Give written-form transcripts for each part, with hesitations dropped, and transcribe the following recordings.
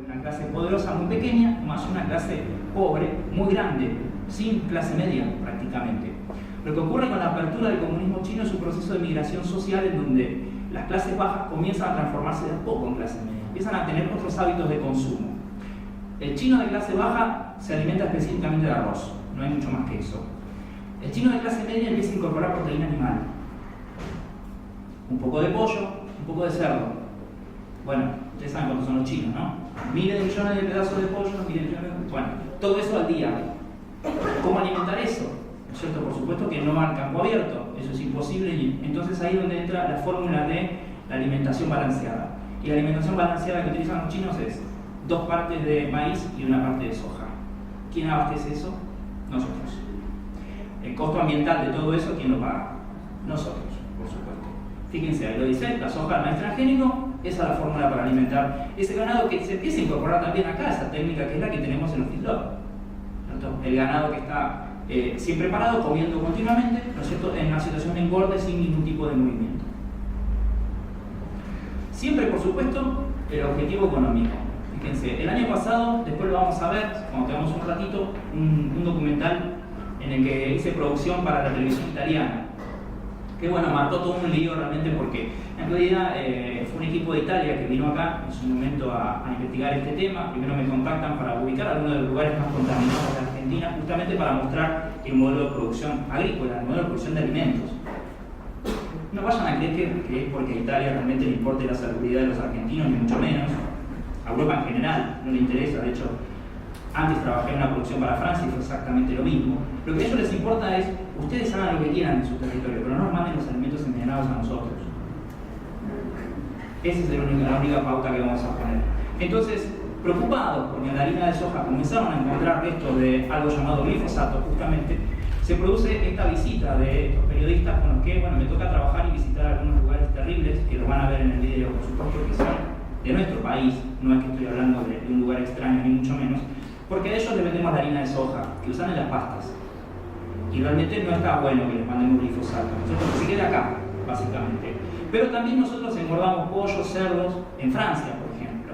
una clase poderosa muy pequeña, más una clase pobre muy grande, sin clase media prácticamente. Lo que ocurre con la apertura del comunismo chino es un proceso de migración social en donde las clases bajas comienzan a transformarse de a poco en clase media, empiezan a tener otros hábitos de consumo. El chino de clase baja se alimenta específicamente de arroz, no hay mucho más que eso. El chino de clase media empieza a incorporar proteína animal, un poco de pollo, un poco de cerdo. Bueno, ustedes saben cuántos son los chinos, ¿no? Miles de millones de pedazos de pollo, miles de millones de... Bueno, todo eso al día. ¿Cómo alimentar eso? ¿No es cierto? Por supuesto que no va al campo abierto, eso es imposible. Y entonces ahí es donde entra la fórmula de la alimentación balanceada. Y la alimentación balanceada que utilizan los chinos es 2 partes de maíz y 1 parte de soja. ¿Quién abastece eso? Nosotros. El costo ambiental de todo eso, ¿quién lo paga? Nosotros, por supuesto. Fíjense, ahí lo dice, la soja no es transgénico, esa es la fórmula para alimentar ese ganado, que se empieza a incorporar también acá, esa técnica que es la que tenemos en los feedlots. El ganado que está siempre parado, comiendo continuamente, ¿no es cierto?, en una situación de engorde sin ningún tipo de movimiento. Siempre, por supuesto, el objetivo económico. Fíjense, el año pasado, después lo vamos a ver, cuando tengamos un ratito, un documental en el que hice producción para la televisión italiana, que bueno, marcó todo un lío realmente porque en realidad fue un equipo de Italia que vino acá en su momento a investigar este tema. Primero me contactan para ubicar algunos de los lugares más contaminados de Argentina, justamente para mostrar el modelo de producción agrícola, el modelo de producción de alimentos. No vayan a creer que es porque a Italia realmente le importe la salubridad de los argentinos, ni mucho menos. A Europa en general no le interesa. De hecho, antes trabajé en una producción para Francia y fue exactamente lo mismo. Lo que a ellos les importa es, ustedes hagan lo que quieran en su territorio, pero no nos manden los alimentos envenenados a nosotros. Esa es la única pauta que vamos a poner. Entonces, preocupados porque en la harina de soja comenzaron a encontrar restos de algo llamado glifosato, justamente, se produce esta visita de estos periodistas con los que, bueno, me toca trabajar y visitar algunos lugares terribles, que lo van a ver en el video, por supuesto, que son de nuestro país, no es que estoy hablando de un lugar extraño, ni mucho menos, porque a ellos les vendemos la harina de soja, que usan en las pastas. Y realmente no está bueno que les mandemos glifosato, ¿cierto? Que se quede acá, básicamente. Pero también nosotros engordamos pollos, cerdos, en Francia, por ejemplo.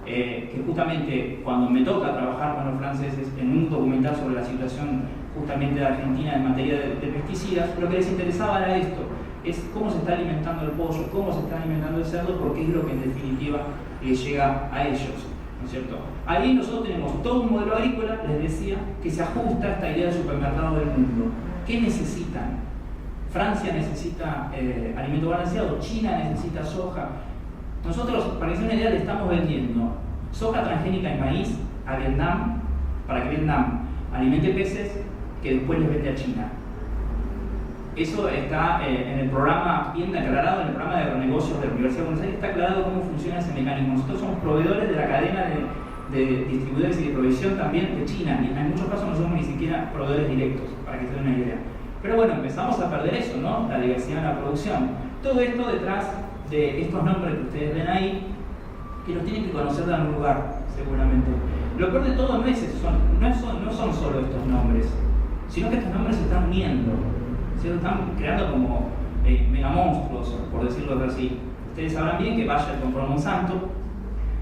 Que justamente cuando me toca trabajar con los franceses en un documental sobre la situación justamente de Argentina en materia de pesticidas, lo que les interesaba era esto, es cómo se está alimentando el pollo, cómo se está alimentando el cerdo, porque es lo que en definitiva les llega a ellos, ¿no es cierto? Ahí nosotros tenemos todo un modelo agrícola, les decía, que se ajusta a esta idea de supermercado del mundo. ¿Qué necesitan? Francia necesita alimento balanceado, China necesita soja. Nosotros, para que se den una idea, le estamos vendiendo soja transgénica en maíz a Vietnam, para que Vietnam alimente peces que después les vende a China. Eso está en el programa bien aclarado, en el programa de agronegocios de la Universidad de Buenos Aires, está aclarado cómo funciona ese mecanismo. Nosotros somos proveedores de la cadena de distribuidores y de provisión también de China, y en muchos casos no somos ni siquiera proveedores directos, para que se den una idea. Pero bueno, empezamos a perder eso, ¿no? La diversidad en la producción. Todo esto detrás de estos nombres que ustedes ven ahí, que los tienen que conocer de algún lugar, seguramente. Lo peor de todo no es eso, no son solo estos nombres, sino que estos nombres se están uniendo. Se están creando como megamonstruos, por decirlo así. Ustedes sabrán bien que Bayer compró Monsanto,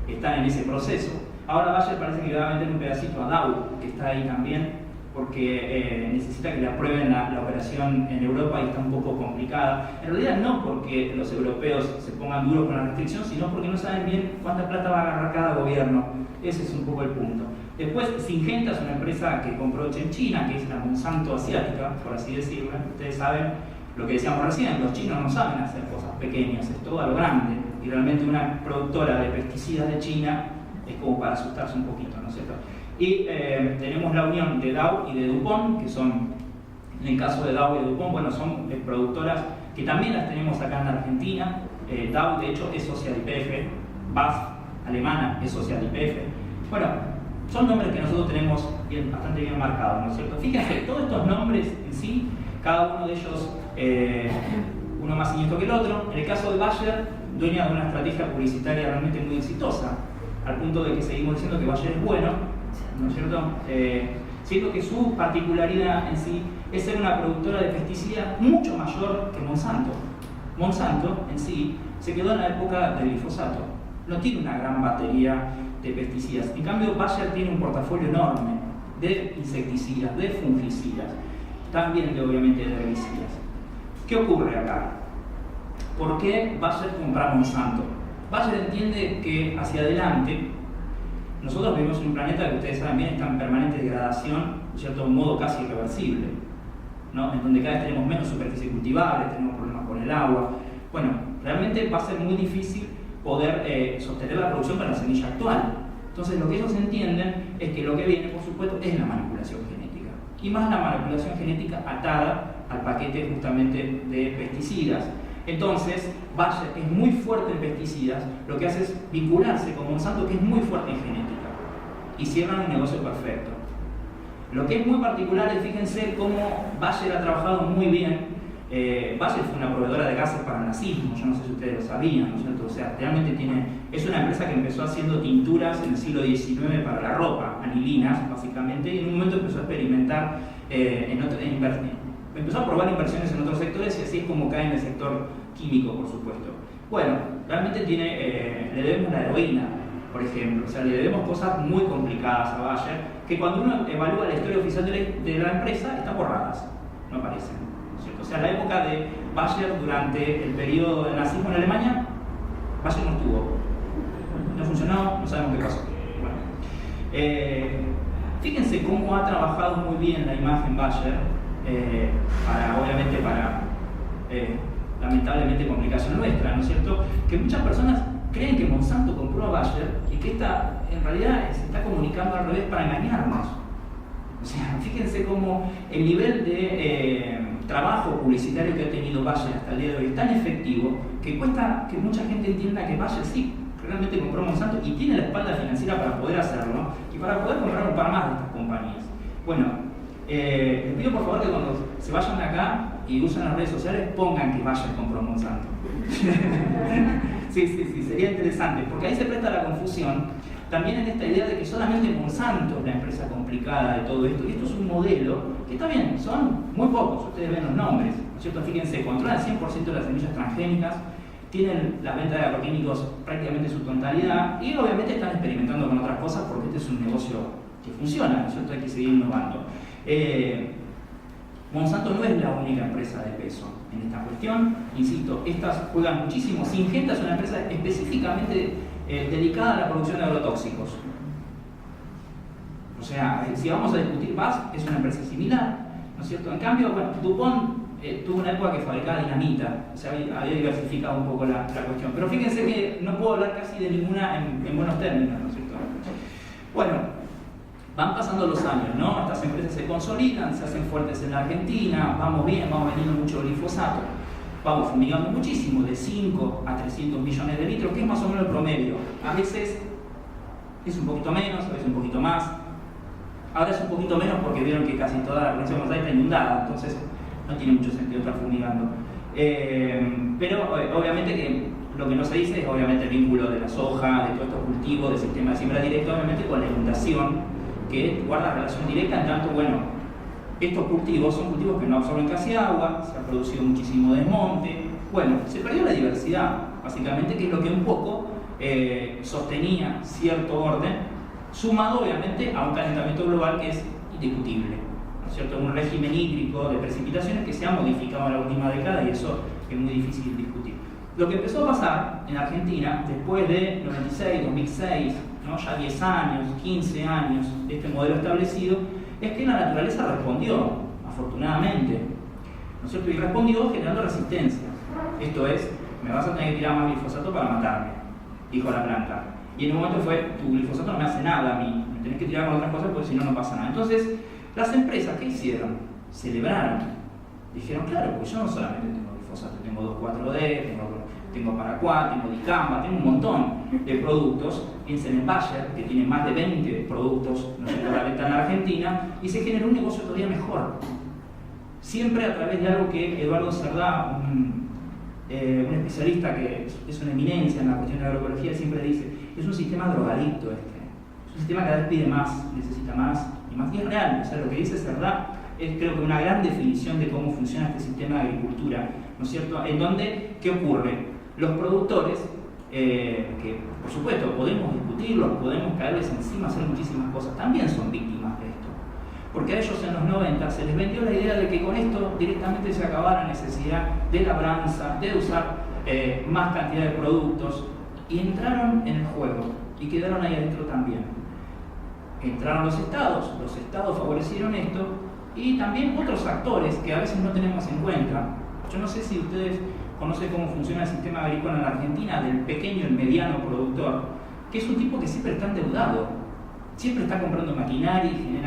están en ese proceso. Ahora Bayer parece que le va a meter un pedacito a Dow, que está ahí también, porque necesita que le aprueben la operación en Europa y está un poco complicada. En realidad no porque los europeos se pongan duros con la restricción, sino porque no saben bien cuánta plata va a agarrar cada gobierno. Ese es un poco el punto. Después, Syngenta es una empresa que compró en China, que es la Monsanto asiática, por así decirlo. Ustedes saben lo que decíamos recién, los chinos no saben hacer cosas pequeñas, es todo a lo grande. Y realmente una productora de pesticidas de China es como para asustarse un poquito, ¿no es cierto? Y tenemos la unión de Dow y de DuPont, que son, en el caso de Dow y de DuPont, bueno, son productoras que también las tenemos acá en Argentina. Dow, de hecho, es socia de YPF, BASF, alemana, es socia de YPF. Bueno, son nombres que nosotros tenemos bastante bien marcados, ¿no es cierto? Fíjense, todos estos nombres en sí, cada uno de ellos, uno más siniestro que el otro. En el caso de Bayer, dueña de una estrategia publicitaria realmente muy exitosa, al punto de que seguimos diciendo que Bayer es bueno, ¿no es cierto? Siendo que su particularidad en sí es ser una productora de pesticidas mucho mayor que Monsanto. Monsanto en sí se quedó en la época del glifosato. No tiene una gran batería de pesticidas. En cambio, Bayer tiene un portafolio enorme de insecticidas, de fungicidas, también obviamente de herbicidas. ¿Qué ocurre acá? ¿Por qué Bayer compra Monsanto? Bayer entiende que hacia adelante nosotros vivimos en un planeta que ustedes saben bien está en permanente degradación, de cierto modo casi irreversible, ¿no? En donde cada vez tenemos menos superficie cultivable, tenemos problemas con el agua. Bueno, realmente va a ser muy difícil poder sostener la producción con la semilla actual. Entonces lo que ellos entienden es que lo que viene, por supuesto, es la manipulación genética. Y más la manipulación genética atada al paquete justamente de pesticidas. Entonces, Bayer es muy fuerte en pesticidas, lo que hace es vincularse con Monsanto, que es muy fuerte en genética. Y cierran un negocio perfecto. Lo que es muy particular es, fíjense cómo Bayer ha trabajado muy bien. Bayer fue una proveedora de gases para el nazismo, yo no sé si ustedes lo sabían, ¿no es cierto? O sea, realmente es una empresa que empezó haciendo tinturas en el siglo XIX para la ropa, anilinas básicamente, y en un momento empezó a experimentar, empezó a probar inversiones en otros sectores y así es como cae en el sector químico, por supuesto. Bueno, realmente le debemos la heroína, por ejemplo, o sea, le debemos cosas muy complicadas a Bayer, que cuando uno evalúa la historia oficial de la empresa, están borradas, no aparecen. O sea, la época de Bayer durante el periodo del nazismo en Alemania, Bayer no estuvo, no funcionó, no sabemos qué pasó. Bueno, fíjense cómo ha trabajado muy bien la imagen Bayer, obviamente para lamentablemente complicación nuestra, ¿no es cierto? Que muchas personas creen que Monsanto compró a Bayer y que esta en realidad se está comunicando al revés para engañarnos. O sea, fíjense cómo el nivel de trabajo publicitario que ha tenido Bayer hasta el día de hoy es tan efectivo que cuesta que mucha gente entienda que Bayer sí, realmente compró Monsanto y tiene la espalda financiera para poder hacerlo y para poder comprar un par más de estas compañías. Bueno, les pido por favor que cuando se vayan de acá y usen las redes sociales pongan que Bayer compró Monsanto. Sí, sería interesante, porque ahí se presta la confusión. También en esta idea de que solamente Monsanto es la empresa complicada de todo esto, y esto es un modelo que está bien, son muy pocos, ustedes ven los nombres, ¿no es cierto? Fíjense, controlan el 100% de las semillas transgénicas, tienen la venta de agroquímicos prácticamente en su totalidad, y obviamente están experimentando con otras cosas porque este es un negocio que funciona, ¿no es cierto? Hay que seguir innovando. Monsanto no es la única empresa de peso en esta cuestión, insisto, estas juegan muchísimo. Syngenta es una empresa específicamente dedicada a la producción de agrotóxicos. O sea, si vamos a discutir más, es una empresa similar, ¿no es cierto? En cambio, bueno, DuPont tuvo una época que fabricaba dinamita, o sea, había diversificado un poco la cuestión. Pero fíjense que no puedo hablar casi de ninguna en buenos términos, ¿no es cierto? Bueno, van pasando los años, ¿no? Estas empresas se consolidan, se hacen fuertes en la Argentina, vamos bien, vamos vendiendo mucho glifosato, vamos fumigando muchísimo, de 5 a 300 millones de litros, que es más o menos el promedio. A veces es un poquito menos, a veces un poquito más. Ahora es un poquito menos porque vieron que casi toda la provincia de Buenos Aires está inundada, entonces no tiene mucho sentido estar fumigando. Pero obviamente que lo que no se dice es obviamente el vínculo de la soja, de todos estos cultivos, del sistema de siembra directa, obviamente con la inundación, que guarda relación directa en tanto, bueno, estos cultivos son cultivos que no absorben casi agua, se ha producido muchísimo desmonte, bueno, se perdió la diversidad, básicamente, que es lo que un poco sostenía cierto orden, sumado obviamente a un calentamiento global que es indiscutible, ¿no es cierto? Un régimen hídrico de precipitaciones que se ha modificado en la última década y eso es muy difícil de discutir. Lo que empezó a pasar en Argentina después de 96, 2006, ¿no? Ya 10 años, 15 años de este modelo establecido, es que la naturaleza respondió, afortunadamente, ¿no es cierto? Y respondió generando resistencia. Esto es, me vas a tener que tirar más glifosato para matarme, dijo la planta. Y en un momento fue, tu glifosato no me hace nada a mí, me tenés que tirar con otras cosas porque si no, no pasa nada. Entonces, las empresas, ¿qué hicieron? Celebraron. Dijeron, claro, pues yo no solamente tengo glifosato, tengo 2,4-D, tengo paraquat, tengo dicamba, tengo un montón de productos. Piensen en Bayer, que tiene más de 20 productos, no sé, para la venta en Argentina, y se generó un negocio todavía mejor. Siempre a través de algo que Eduardo Cerdá, un especialista que es una eminencia en la cuestión de la agroecología, siempre dice, es un sistema drogadicto este. Es un sistema que cada vez pide más, necesita más y más. Y es real, o sea, lo que dice Cerdá es creo que una gran definición de cómo funciona este sistema de agricultura, ¿no es cierto? En donde, ¿qué ocurre? Los productores que por supuesto podemos discutirlos, podemos caerles encima, hacer muchísimas cosas, también son víctimas de esto. Porque a ellos en los 90 se les vendió la idea de que con esto directamente se acababa la necesidad de labranza, de usar más cantidad de productos, y entraron en el juego y quedaron ahí adentro también. Entraron los estados favorecieron esto, y también otros actores que a veces no tenemos en cuenta. Yo no sé si ustedes conocen cómo funciona el sistema agrícola en la Argentina, del pequeño y mediano productor, que es un tipo que siempre está endeudado, siempre está comprando maquinaria y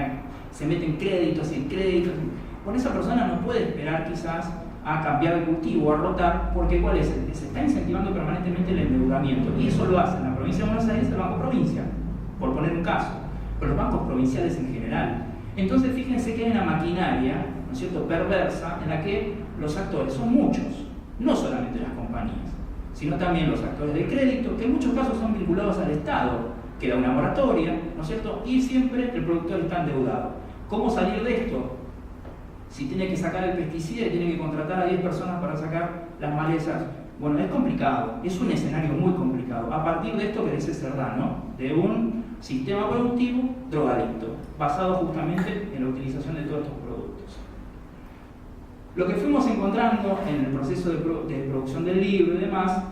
se mete en créditos y en créditos. Con esa persona no puede esperar quizás a cambiar de cultivo, a rotar, porque ¿cuál es? Se está incentivando permanentemente el endeudamiento, y eso lo hace en la provincia de Buenos Aires el Banco Provincia, por poner un caso, pero los bancos provinciales en general. Entonces fíjense que hay una maquinaria, ¿no es cierto?, perversa, en la que los actores son muchos, no solamente las compañías, sino también los actores de crédito, que en muchos casos son vinculados al Estado, que da una moratoria, ¿no es cierto?, y siempre el productor está endeudado. ¿Cómo salir de esto? Si tiene que sacar el pesticida y tiene que contratar a 10 personas para sacar las malezas, bueno, es complicado, es un escenario muy complicado. A partir de esto que dice Cerdán, de un sistema productivo drogadicto, basado justamente en la utilización de todos estos productos. Lo que fuimos encontrando en el proceso de producción del libro y demás,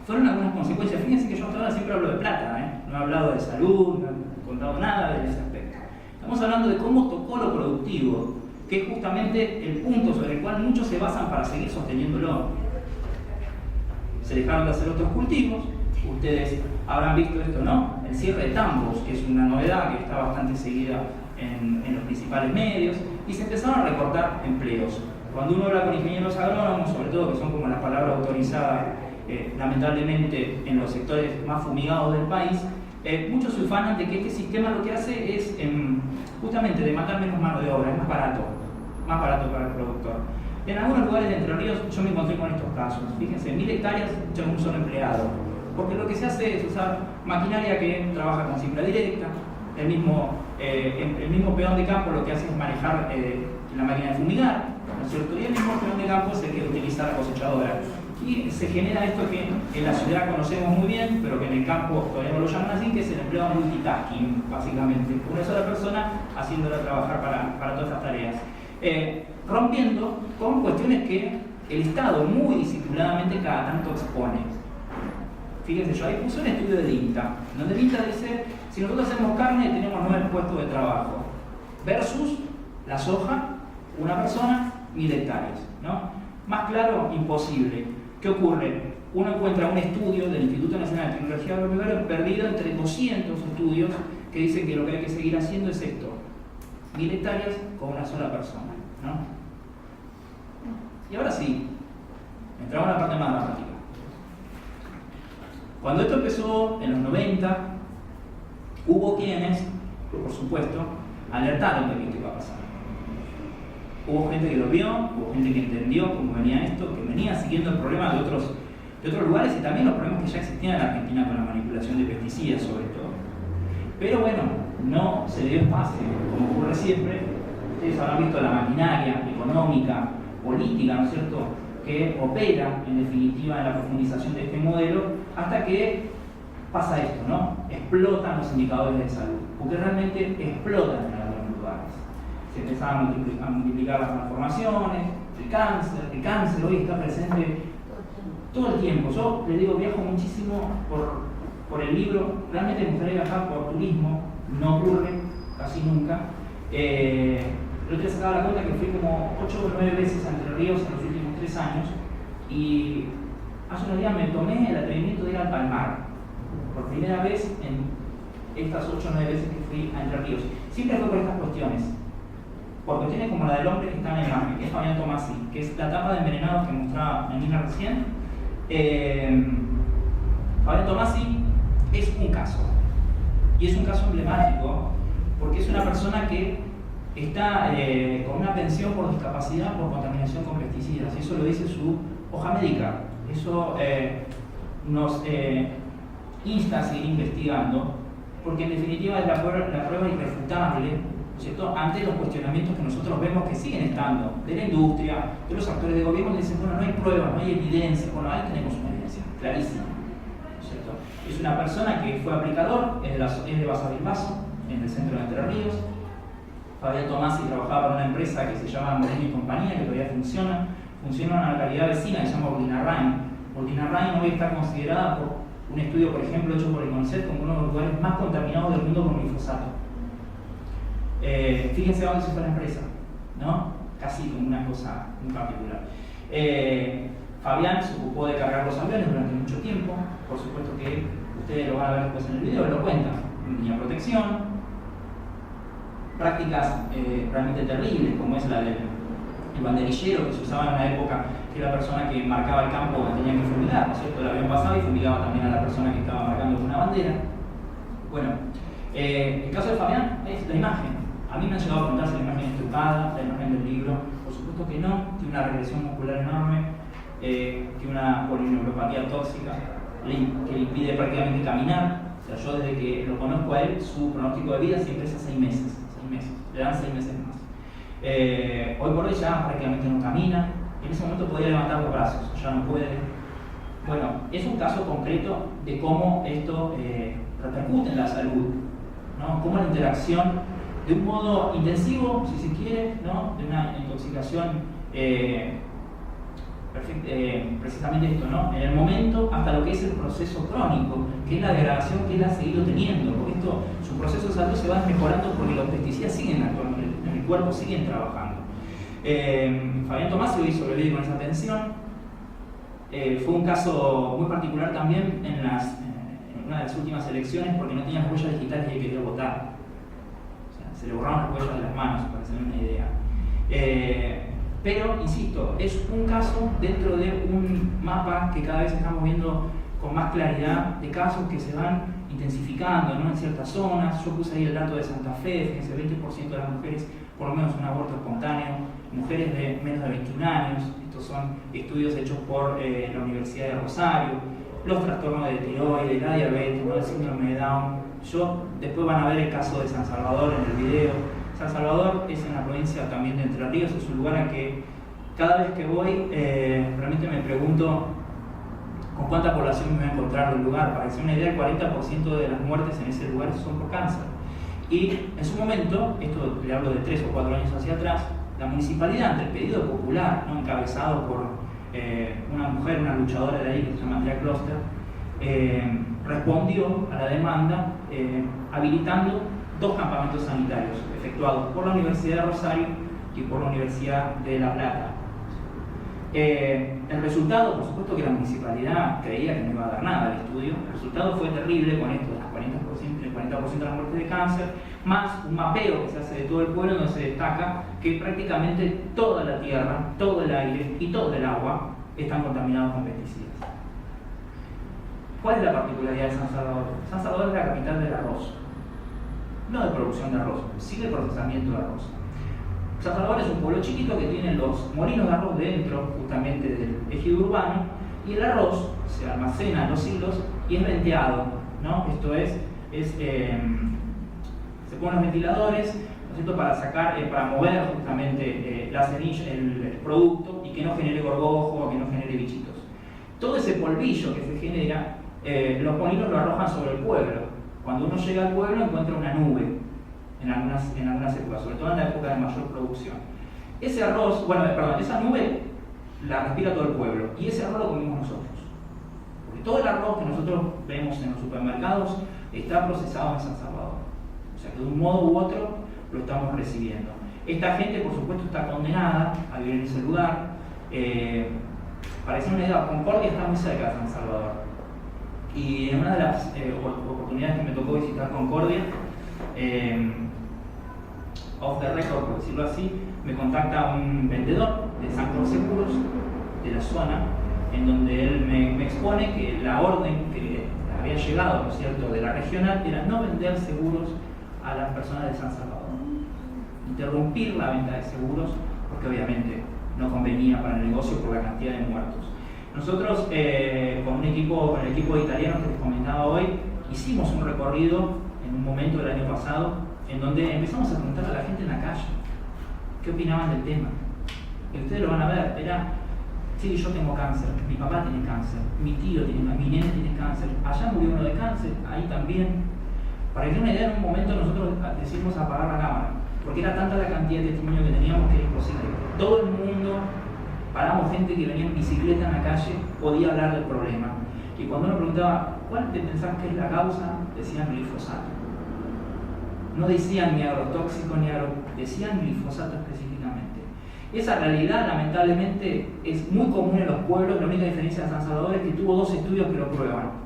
fueron algunas consecuencias. Fíjense que yo hasta ahora siempre hablo de plata, no he hablado de salud, no he contado nada de ese aspecto. Estamos hablando de cómo tocó lo productivo, que es justamente el punto sobre el cual muchos se basan para seguir sosteniéndolo. Se dejaron de hacer otros cultivos, ustedes habrán visto esto, ¿no? El cierre de tambos, que es una novedad que está bastante seguida en los principales medios, y se empezaron a recortar empleos. Cuando uno habla con ingenieros agrónomos, sobre todo que son como la palabra autorizada lamentablemente en los sectores más fumigados del país, muchos se ufanan de que este sistema lo que hace es justamente demandar menos mano de obra, es más barato para el productor. En algunos lugares de Entre Ríos yo me encontré con estos casos. Fíjense, 1000 hectáreas ya un solo empleado, porque lo que se hace es usar maquinaria que trabaja con siembra directa. El mismo peón de campo lo que hace es manejar la máquina de fumigar, ¿no es cierto? Y el mismo peón de campo es el que utiliza la cosechadora. Y se genera esto que en la ciudad conocemos muy bien, pero que en el campo todavía no lo llaman así, que es el empleo multitasking, básicamente. Una sola persona haciéndola trabajar para todas estas tareas. Rompiendo con cuestiones que el Estado muy disimuladamente cada tanto expone. Fíjense, yo ahí puse un estudio de INTA, donde INTA dice, si nosotros hacemos carne tenemos 9 puestos de trabajo, versus la soja, una persona, 1000 hectáreas, ¿no? Más claro, imposible. ¿Qué ocurre? Uno encuentra un estudio del Instituto Nacional de Tecnología Agropecuaria perdido entre 200 estudios que dicen que lo que hay que seguir haciendo es esto, 1000 hectáreas con una sola persona, ¿no? Y ahora sí, entramos a la parte más dramática. Cuando esto empezó en los 90, hubo quienes, por supuesto, alertaron de que esto iba a pasar. Hubo gente que lo vio, hubo gente que entendió cómo venía esto, que venía siguiendo el problema de otros lugares y también los problemas que ya existían en la Argentina con la manipulación de pesticidas sobre todo. Pero bueno, no se dio espacio, como ocurre siempre. Ustedes habrán visto la maquinaria económica, política, ¿no es cierto?, que opera en definitiva en la profundización de este modelo, hasta que pasa esto, ¿no? Explotan los indicadores de salud, porque realmente explotan en algunos lugares. Se empezaron a multiplicar las malformaciones, el cáncer hoy está presente todo el tiempo. Yo les digo, viajo muchísimo por el libro, realmente me gustaría viajar por turismo, no ocurre casi nunca. El otro día sacaba la cuenta que fui como 8 o 9 veces a Entre Ríos en los últimos 3 años, y hace unos días me tomé el atrevimiento de ir al Palmar, por primera vez en estas 8 o 9 veces que fui a Entre Ríos. Siempre fue por estas cuestiones, por cuestiones como la del hombre que está en el imagen, que es Fabián Tomasi, que es la tapa de envenenados que mostraba Nina recién. Fabián Tomasi es un caso, y es un caso emblemático, porque es una persona que está con una pensión por discapacidad por contaminación con pesticidas, y eso lo dice su hoja médica. Eso nos insta a seguir investigando, porque en definitiva es la prueba irrefutable, ¿cierto?, ante los cuestionamientos que nosotros vemos que siguen estando de la industria, de los actores de gobierno, que dicen, bueno, no hay pruebas, no hay evidencia. Bueno, ahí tenemos una evidencia clarísima. ¿cierto? Es una persona que fue aplicador, es de Basavilbaso, en el centro de Entre Ríos. Fabián Tomasi trabajaba para una empresa que se llama Morini y Compañía, que todavía funciona en una localidad vecina que se llama Urdinarrain. Urdinarrain hoy está considerada por un estudio, por ejemplo, hecho por el CONICET como uno de los lugares más contaminados del mundo con glifosato. Fíjense a dónde se fue la empresa, ¿no? Casi como una cosa muy particular. Fabián se ocupó de cargar los aviones durante mucho tiempo, por supuesto que ustedes lo van a ver después en el video, lo cuentan. No tenía protección, prácticas realmente terribles, como es la del banderillero que se usaba en una época que la persona que marcaba el campo tenía que fumigar, ¿no es cierto? El avión pasaba y fumigaba también a la persona que estaba marcando con una bandera. Bueno, el caso de Fabián es la imagen. A mí me han llegado a preguntar si la imagen es trucada, la imagen del libro. Por supuesto que no, tiene una regresión muscular enorme, tiene una polineuropatía tóxica que le impide prácticamente caminar. O sea, yo desde que lo conozco a él, su pronóstico de vida siempre es a 6 meses. Le dan 6 meses más. Hoy por hoy ya prácticamente no camina. En ese momento podía levantar los brazos, ya no puede. Bueno, es un caso concreto de cómo esto repercute en la salud, ¿no? Cómo la interacción, de un modo intensivo, si se quiere, ¿no? De una intoxicación, precisamente esto, ¿no? En el momento hasta lo que es el proceso crónico, que es la degradación que él ha seguido teniendo, porque esto, su proceso de salud se va mejorando porque los pesticidas siguen actuando en el cuerpo, siguen trabajando. Fabián Tomasi hoy sobrevive con esa tensión. Fue un caso muy particular también en una de las últimas elecciones porque no tenía las huellas digitales y quería votar. O sea, se le borraron las huellas de las manos, para que se den una idea. Pero, insisto, es un caso dentro de un mapa que cada vez estamos viendo con más claridad de casos que se van intensificando, ¿no? En ciertas zonas. Yo puse ahí el dato de Santa Fe, fíjense, 20% de las mujeres por lo menos un aborto espontáneo, mujeres de menos de 21 años, estos son estudios hechos por la Universidad de Rosario, los trastornos de tiroides, la diabetes, ¿no? El síndrome de Down. Después van a ver el caso de San Salvador en el video. San Salvador es en la provincia también de Entre Ríos, es un lugar al que cada vez que voy realmente me pregunto con cuánta población me voy a encontrar en el lugar. Para que se den una idea, el 40% de las muertes en ese lugar son por cáncer. Y en su momento, esto le hablo de 3 o 4 años hacia atrás, la municipalidad, ante el pedido popular, ¿no? Encabezado por una mujer, una luchadora de ahí que se llama Andrea Kloster, respondió a la demanda habilitando 2 campamentos sanitarios efectuados por la Universidad de Rosario y por la Universidad de La Plata. El resultado, por supuesto que la municipalidad creía que no iba a dar nada al estudio. El resultado fue terrible con esto, el 40% de las muertes de cáncer, más un mapeo que se hace de todo el pueblo donde se destaca que prácticamente toda la tierra, todo el aire y todo el agua están contaminados con pesticidas. ¿Cuál es la particularidad de San Salvador? San Salvador es la capital del arroz, no de producción de arroz, sí de procesamiento de arroz. San Salvador es un pueblo chiquito que tiene los molinos de arroz dentro justamente del ejido urbano y el arroz se almacena en los hilos y es venteado, ¿no? Esto es se ponen los ventiladores, ¿no es cierto?, para sacar, para mover justamente la semilla, el producto y que no genere gorgojo, que no genere bichitos. Todo ese polvillo que se genera, los molinos lo arrojan sobre el pueblo. Cuando uno llega al pueblo encuentra una nube en algunas épocas, sobre todo en la época de mayor producción. Ese arroz, esa nube la respira todo el pueblo y ese arroz lo comemos nosotros. Porque todo el arroz que nosotros vemos en los supermercados está procesado en San Salvador. O sea que de un modo u otro lo estamos recibiendo. Esta gente, por supuesto, está condenada a vivir en ese lugar. Para decir una idea, Concordia está muy cerca de San Salvador. Y en una de las oportunidades que me tocó visitar Concordia, off the record, por decirlo así, me contacta un vendedor de Sancor Seguros de la zona, en donde él me expone que la orden que había llegado, ¿no es cierto?, de la regional era no vender seguros a las personas de San Salvador, interrumpir la venta de seguros, porque obviamente no convenía para el negocio por la cantidad de muertos. Nosotros, con el equipo de italianos que les comentaba hoy, hicimos un recorrido en un momento del año pasado, en donde empezamos a preguntar a la gente en la calle qué opinaban del tema. Y ustedes lo van a ver, era Sí, yo tengo cáncer, mi papá tiene cáncer, mi tío tiene cáncer, mi nene tiene cáncer, allá murió uno de cáncer, ahí también. Para que tengan una idea, en un momento nosotros decidimos apagar la cámara, porque era tanta la cantidad de testimonio que teníamos que era imposible. Todo el mundo, paramos gente que venía en bicicleta en la calle, podía hablar del problema. Y cuando uno preguntaba, ¿cuál te pensás que es la causa? Decían glifosato. No decían ni agrotóxico ni decían glifosato específicamente. Esa realidad, lamentablemente, es muy común en los pueblos. La única diferencia de San Salvador es que tuvo 2 estudios que lo prueban.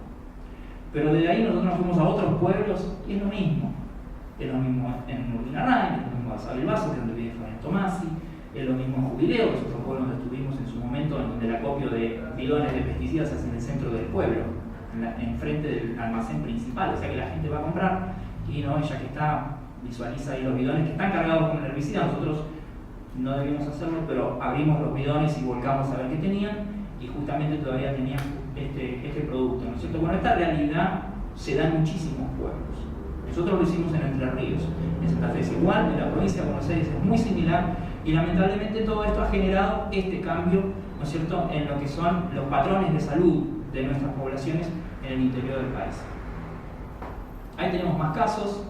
Pero desde ahí nosotros nos fuimos a otros pueblos y es lo mismo. Es lo mismo en Urlinarrain, es lo mismo en Sabilbaso, que es donde vive Fabián Tomasi, es lo mismo en Jubileo, que es otro pueblo donde estuvimos en su momento, en donde el acopio de bidones de pesticidas se hace en el centro del pueblo, enfrente del almacén principal. O sea que la gente va a comprar y no, ella que está, visualiza ahí los bidones que están cargados con el herbicida. Nosotros no debimos hacerlo, pero abrimos los bidones y volcamos a ver qué tenían, y justamente todavía tenían este producto, ¿no es cierto? Bueno, esta realidad se da en muchísimos pueblos. Nosotros lo hicimos en Entre Ríos, en Santa Fe es igual, en la provincia de Buenos Aires es muy similar, y lamentablemente todo esto ha generado este cambio, ¿no es cierto?, en lo que son los patrones de salud de nuestras poblaciones en el interior del país. Ahí tenemos más casos.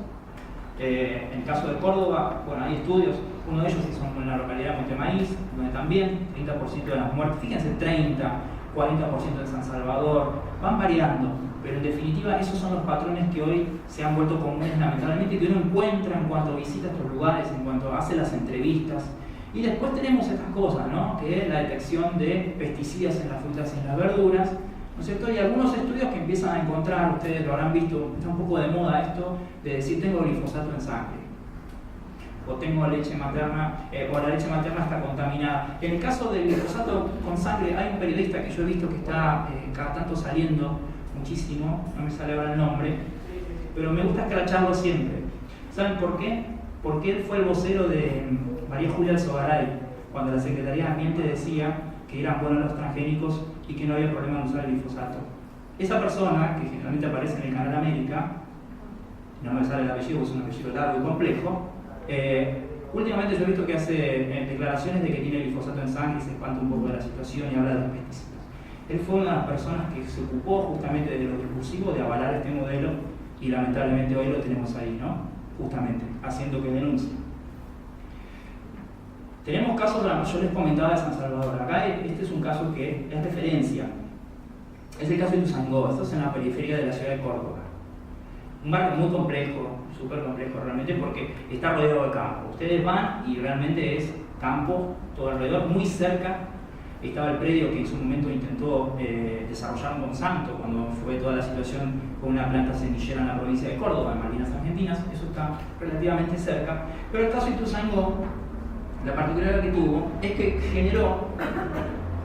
En el caso de Córdoba, bueno, hay estudios, uno de ellos son en la localidad de Montemaíz, donde también 30% de las muertes, fíjense, 30, 40% en San Salvador, van variando, pero en definitiva esos son los patrones que hoy se han vuelto comunes, lamentablemente, que uno encuentra en cuanto visita estos lugares, en cuanto hace las entrevistas. Y después tenemos estas cosas, ¿no?, que es la detección de pesticidas en las frutas y en las verduras, ¿no es cierto? Y algunos estudios que empiezan a encontrar, ustedes lo habrán visto, está un poco de moda esto de decir tengo glifosato en sangre, o tengo leche materna, o la leche materna está contaminada. En el caso del glifosato con sangre, hay un periodista que yo he visto que está cada tanto saliendo muchísimo, no me sale ahora el nombre, pero me gusta escracharlo siempre. ¿Saben por qué? Porque él fue el vocero de María Julia Alzogaray, cuando la Secretaría de Ambiente decía que eran buenos los transgénicos y que no había problema en usar el glifosato. Esa persona, que generalmente aparece en el Canal América, no me sale el apellido, es un apellido largo y complejo, últimamente yo he visto que hace declaraciones de que tiene glifosato en sangre y se espanta un poco de la situación y habla de los pesticidas. Él fue una de las personas que se ocupó justamente de lo discursivo, de avalar este modelo, y lamentablemente hoy lo tenemos ahí, ¿no? Justamente, haciendo que denuncie. Tenemos casos, yo les comentaba de San Salvador. Acá este es un caso que es referencia. Es el caso de Ituzaingó. Esto es en la periferia de la ciudad de Córdoba. Un barrio muy complejo, súper complejo realmente, porque está rodeado de campo. Ustedes van y realmente es campo todo alrededor. Muy cerca estaba el predio que en su momento intentó desarrollar Monsanto cuando fue toda la situación con una planta semillera en la provincia de Córdoba, en Malvinas Argentinas. Eso está relativamente cerca. Pero el caso de Ituzaingó, la particularidad que tuvo es que generó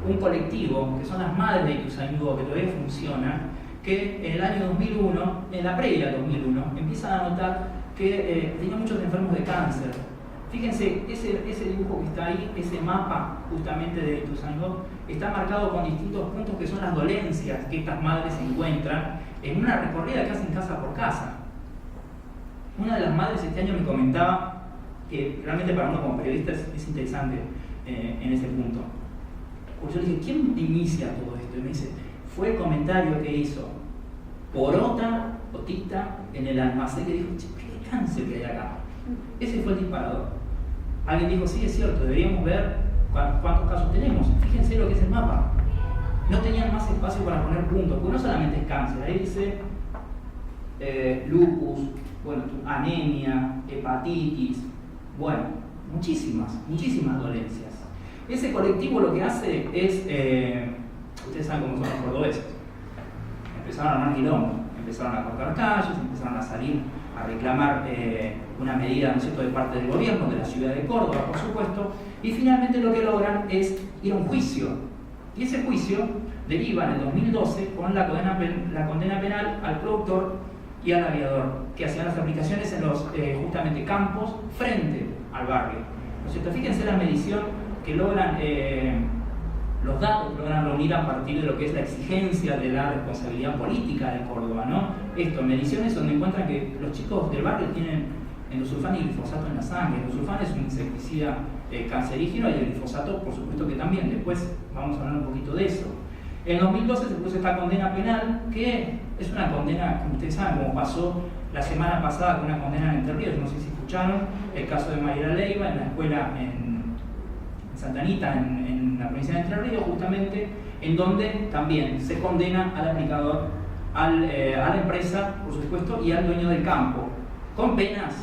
un colectivo, que son las madres de Ituzaingó, que todavía funciona, que en el año 2001, en la previa 2001, empiezan a notar que tenía muchos enfermos de cáncer. Fíjense, ese dibujo que está ahí, ese mapa justamente de Ituzaingó, está marcado con distintos puntos que son las dolencias que estas madres encuentran en una recorrida que hacen casa por casa. Una de las madres este año me comentaba que realmente para uno como periodista es interesante en ese punto. Porque yo le dije, ¿quién inicia todo esto? Y me dice, fue el comentario que hizo Porota, Otita, en el almacén, que dijo, che, qué cáncer que hay acá. Ese fue el disparador. Alguien dijo, sí, es cierto, deberíamos ver cuántos casos tenemos. Fíjense lo que es el mapa. No tenían más espacio para poner puntos, porque no solamente es cáncer, ahí dice lupus, bueno, anemia, hepatitis, bueno, muchísimas dolencias. Ese colectivo lo que hace es, ustedes saben cómo son los cordobeses, empezaron a armar quilombo, empezaron a cortar calles, empezaron a salir a reclamar una medida, ¿no es cierto?, de parte del gobierno, de la ciudad de Córdoba, por supuesto, y finalmente lo que logran es ir a un juicio. Y ese juicio deriva en el 2012 con la condena penal al productor y al aviador, que hacían las aplicaciones en los justamente campos frente al barrio. ¿No es cierto? Fíjense la medición que logran, los datos que logran reunir a partir de lo que es la exigencia de la responsabilidad política de Córdoba, ¿no? Esto, mediciones donde encuentran que los chicos del barrio tienen endosulfán y glifosato en la sangre. Endosulfán es un insecticida cancerígeno, y el glifosato, por supuesto que también. Después vamos a hablar un poquito de eso. En 2012 se puso esta condena penal, que es una condena, como ustedes saben, como pasó la semana pasada con una condena en Entre Ríos. No sé si escucharon el caso de Mayra Leiva en la escuela en Santa Anita, en la provincia de Entre Ríos, justamente, en donde también se condena al aplicador, a la empresa, por supuesto, y al dueño del campo, con penas,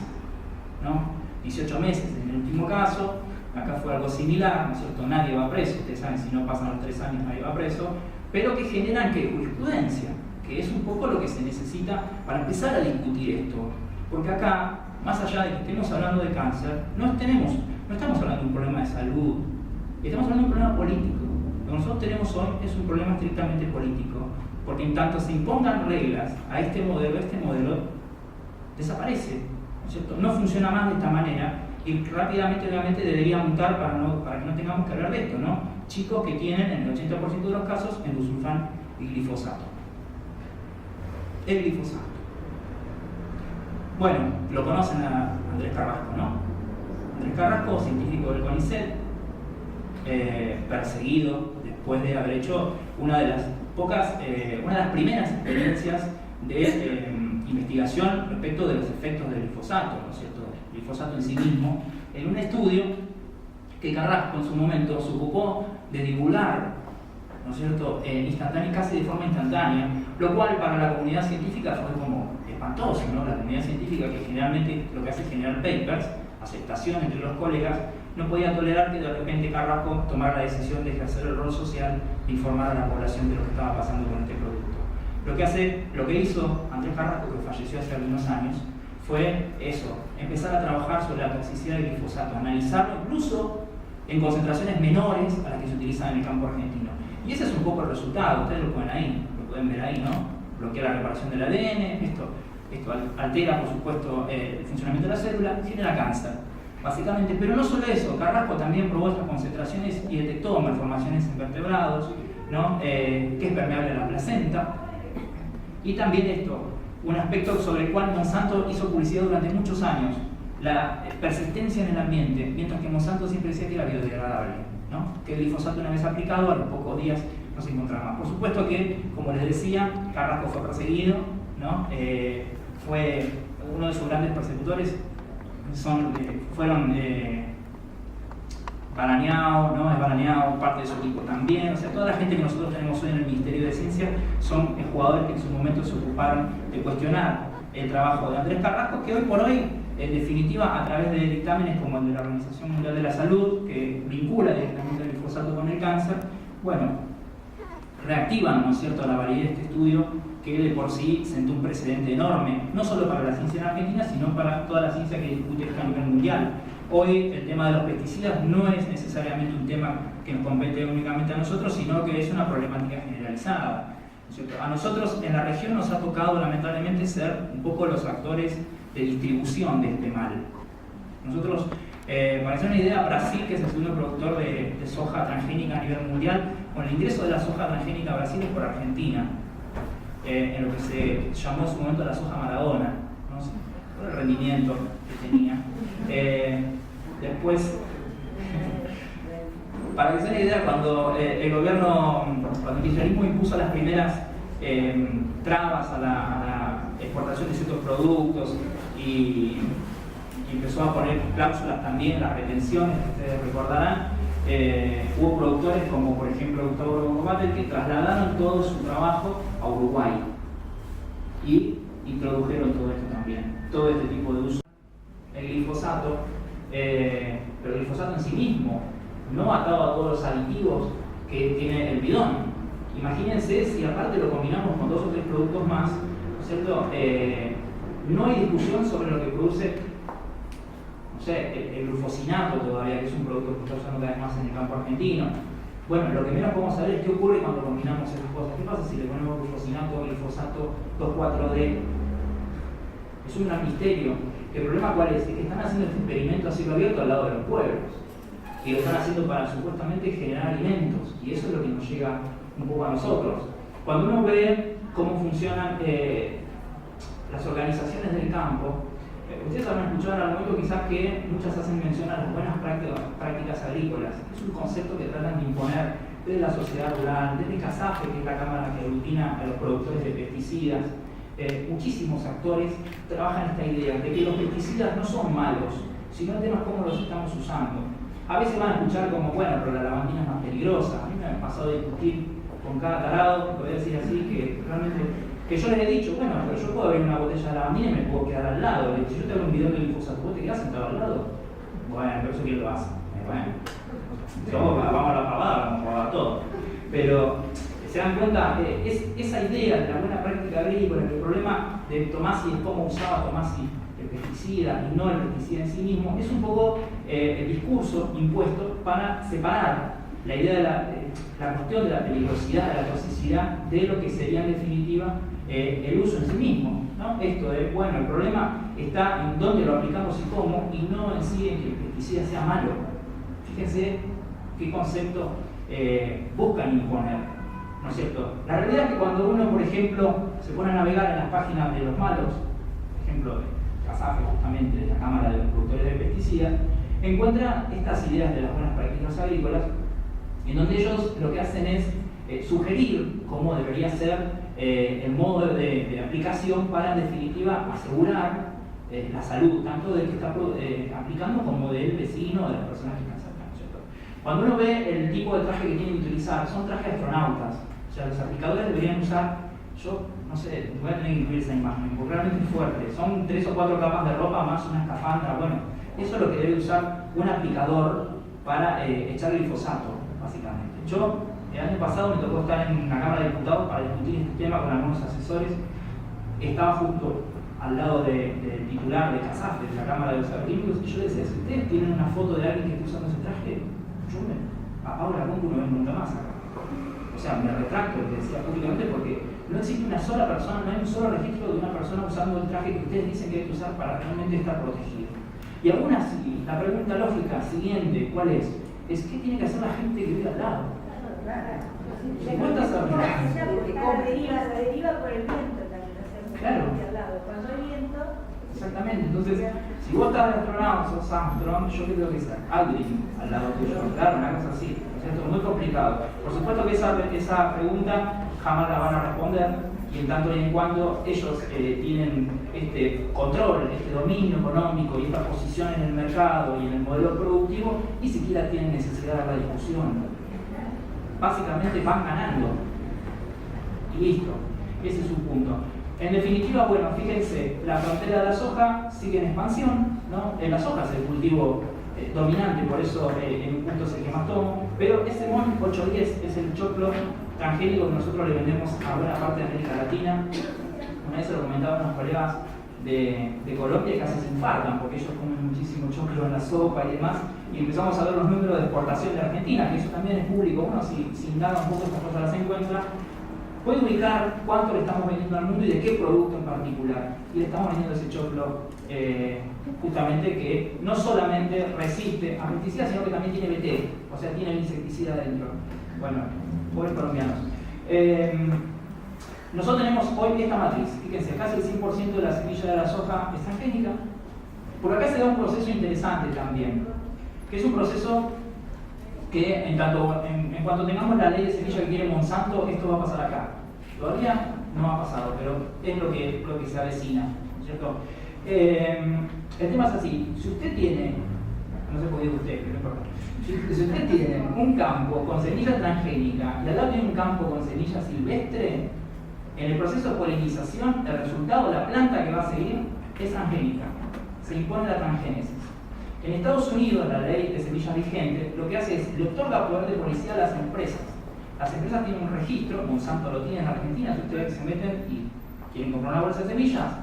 ¿no? 18 meses en el último caso. Acá fue algo similar, ¿no es cierto? Nadie va preso, ustedes saben, si no pasan los 3 años nadie va preso, pero que generan ¿qué? Jurisprudencia, que es un poco lo que se necesita para empezar a discutir esto. Porque acá, más allá de que estemos hablando de cáncer, no estamos hablando de un problema de salud, estamos hablando de un problema político. Lo que nosotros tenemos hoy es un problema estrictamente político, porque en tanto se impongan reglas a este modelo desaparece, ¿no es cierto? No funciona más de esta manera. Y rápidamente, obviamente, debería mutar para que no tengamos que hablar de esto, ¿no? Chicos que tienen, en el 80% de los casos, endosulfán y glifosato. El glifosato. Bueno, lo conocen a Andrés Carrasco, ¿no? Andrés Carrasco, científico del CONICET, perseguido después de haber hecho una de las primeras experiencias de investigación respecto de los efectos del glifosato, ¿no es cierto? El glifosato en sí mismo, en un estudio que Carrasco en su momento se ocupó de divulgar, ¿no es cierto?, casi de forma instantánea, lo cual para la comunidad científica fue como espantoso, ¿no? La comunidad científica, que generalmente lo que hace es generar papers, aceptación entre los colegas, no podía tolerar que de repente Carrasco tomara la decisión de ejercer el rol social de informar a la población de lo que estaba pasando con este producto. Lo que hizo Andrés Carrasco, que falleció hace algunos años, fue eso, empezar a trabajar sobre la toxicidad del glifosato, analizarlo incluso en concentraciones menores a las que se utilizan en el campo argentino. Y ese es un poco el resultado, ustedes lo pueden ver ahí, ¿no? Bloquea la reparación del ADN, esto altera, por supuesto, el funcionamiento de la célula, genera cáncer, básicamente. Pero no solo eso, Carrasco también probó estas concentraciones y detectó malformaciones en vertebrados, ¿no? Que es permeable a la placenta. Y también un aspecto sobre el cual Monsanto hizo publicidad durante muchos años, la persistencia en el ambiente, mientras que Monsanto siempre decía que era biodegradable, ¿no? Que el glifosato, una vez aplicado, a los pocos días no se encontraba más. Por supuesto que, como les decía, Carrasco fue perseguido, ¿no? Fue uno de sus grandes persecutores, fueron Barañao, ¿no? Es Barañao, parte de su equipo también. O sea, toda la gente que nosotros tenemos hoy en el Ministerio de Ciencia son jugadores que en su momento se ocuparon de cuestionar el trabajo de Andrés Carrasco, que hoy por hoy, en definitiva, a través de dictámenes como el de la Organización Mundial de la Salud, que vincula directamente el glifosato con el cáncer, bueno, reactivan, ¿no es cierto?, la validez de este estudio, que de por sí sentó un precedente enorme, no solo para la ciencia en Argentina, sino para toda la ciencia que discute a nivel mundial. Hoy el tema de los pesticidas no es necesariamente un tema que nos compete únicamente a nosotros, sino que es una problemática generalizada, ¿no es cierto? A nosotros en la región nos ha tocado lamentablemente ser un poco los actores de distribución de este mal. Nosotros, para hacer una idea, Brasil, que es el segundo productor de soja transgénica a nivel mundial, con el ingreso de la soja transgénica a Brasil es por Argentina, en lo que se llamó en su momento la soja Maradona, ¿no? Por el rendimiento que tenía. Después, para que se den una idea, cuando cuando el kirchnerismo impuso las primeras trabas a la exportación de ciertos productos y empezó a poner cláusulas también, las retenciones, que ustedes recordarán, hubo productores como por ejemplo Gustavo Batel que trasladaron todo su trabajo a Uruguay y introdujeron todo esto también, todo este tipo de uso. El glifosato, pero el glifosato en sí mismo, no atado a todos los aditivos que tiene el bidón. Imagínense si aparte lo combinamos con 2 o 3 productos más, ¿no es cierto? No hay discusión sobre lo que produce, no sé, el glufosinato todavía, que es un producto que está usando cada vez más en el campo argentino. Bueno, lo que menos podemos saber es qué ocurre cuando combinamos esas cosas. ¿Qué pasa si le ponemos glufosinato, glifosato 2,4-D? Es un gran misterio. El problema cuál es que están haciendo este experimento a cielo abierto al lado de los pueblos. Y lo están haciendo para supuestamente generar alimentos. Y eso es lo que nos llega un poco a nosotros. Cuando uno ve cómo funcionan las organizaciones del campo, Ustedes habrán escuchado en algún momento quizás que muchas hacen mención a las buenas prácticas agrícolas. Es un concepto que tratan de imponer desde la sociedad rural, desde CASAFE, que es la cámara que aglutina a los productores de pesticidas. Muchísimos actores trabajan esta idea de que los pesticidas no son malos, sino el tema es cómo los estamos usando. A veces van a escuchar como, bueno, pero la lavandina es más peligrosa. A mí me ha pasado de discutir con cada tarado, voy a decir así, que realmente, que yo les he dicho, bueno, pero yo puedo ver una botella de lavandina y me puedo quedar al lado. Si yo te hago un video de glifosato, ¿vos te quedás sentado al lado? Bueno, pero eso quién lo hace. Bueno, vamos a la pavada, vamos a probar todo. Pero se dan cuenta, esa idea de la buena práctica agrícola, que el problema de Tomasi es cómo usaba Tomasi el pesticida y no el pesticida en sí mismo, es un poco el discurso impuesto para separar la idea de la cuestión de la peligrosidad, de la toxicidad, de lo que sería en definitiva el uso en sí mismo, ¿no? Esto de, bueno, el problema está en dónde lo aplicamos y cómo, y no en sí en que el pesticida sea malo. Fíjense qué concepto buscan imponer, ¿no es cierto? La realidad es que cuando uno, por ejemplo, se pone a navegar en las páginas de los malos, por ejemplo, de CASAFE, justamente, de la Cámara de los Productores de Pesticidas, encuentra estas ideas de las buenas prácticas agrícolas, en donde ellos lo que hacen es sugerir cómo debería ser el modo de aplicación para, en definitiva, asegurar la salud, tanto del que está aplicando como del vecino o de las personas que están cerca, ¿no es cierto? Cuando uno ve el tipo de traje que tienen que utilizar, son trajes de astronautas. O sea, los aplicadores deberían usar, yo no sé, voy a tener que incluir esa imagen, porque realmente es fuerte. Son 3 o 4 capas de ropa más una escafandra. Bueno, eso es lo que debe usar un aplicador para echar glifosato, básicamente. Yo, el año pasado me tocó estar en una Cámara de Diputados para discutir este tema con algunos asesores. Estaba justo al lado del titular de CASAFE, de la Cámara de los Agrícolas, y yo le decía, si ustedes tienen una foto de alguien que esté usando ese traje, yo a Paula Concu no ven nunca más acá. O sea, me retracto lo que decía públicamente porque no existe una sola persona, no hay un solo registro de una persona usando el traje que ustedes dicen que hay que usar para realmente estar protegido. Y aún así, la pregunta lógica siguiente, ¿cuál es? Es ¿qué tiene que hacer la gente que vive al lado? La deriva por el viento también. Claro. Cuando hay viento. Exactamente. Entonces, si vos estás de astronauta, sos Armstrong, yo creo que es Aldrin al lado tuyo. Claro, una cosa así. Esto es muy complicado. Por supuesto que esa pregunta jamás la van a responder, y en tanto y en cuando ellos tienen este control, este dominio económico y esta posición en el mercado y en el modelo productivo, ni siquiera tienen necesidad de la discusión. Básicamente van ganando. Y listo. Ese es su punto. En definitiva, bueno, fíjense, la frontera de la soja sigue en expansión, ¿no? La soja es el cultivo dominante, por eso en un punto es el que más tomo, pero ese MON 810 es el choclo transgénico que nosotros le vendemos a buena parte de América Latina. Una vez se lo comentaban unos colegas de Colombia que casi se infartan porque ellos comen muchísimo choclo en la sopa y demás, y empezamos a ver los números de exportación de Argentina, que eso también es público. Uno si indaga un poco estas cosas las encuentra, puede ubicar cuánto le estamos vendiendo al mundo y de qué producto en particular, y le estamos vendiendo ese choclo justamente que no solamente resiste a pesticidas, sino que también tiene BT, o sea, tiene el insecticida dentro. Bueno, pobres colombianos. Nosotros tenemos hoy esta matriz, fíjense, casi el 100% de la semilla de la soja es transgénica. Por acá se da un proceso interesante también, que es un proceso que en cuanto tengamos la ley de semilla que quiere Monsanto, esto va a pasar acá. Todavía no ha pasado, pero es lo que se avecina, ¿cierto? El tema es así, si usted tiene, no se puede usted, pero no importa, si usted tiene un campo con semilla transgénica y al lado tiene un campo con semilla silvestre, en el proceso de polinización, el resultado, la planta que va a seguir, es transgénica. Se impone la transgénesis. En Estados Unidos, la ley de semillas vigente, lo que hace es, le otorga poder de policía a las empresas. Las empresas tienen un registro, Monsanto lo tiene en Argentina, si ustedes se meten y quieren comprar una bolsa de semillas,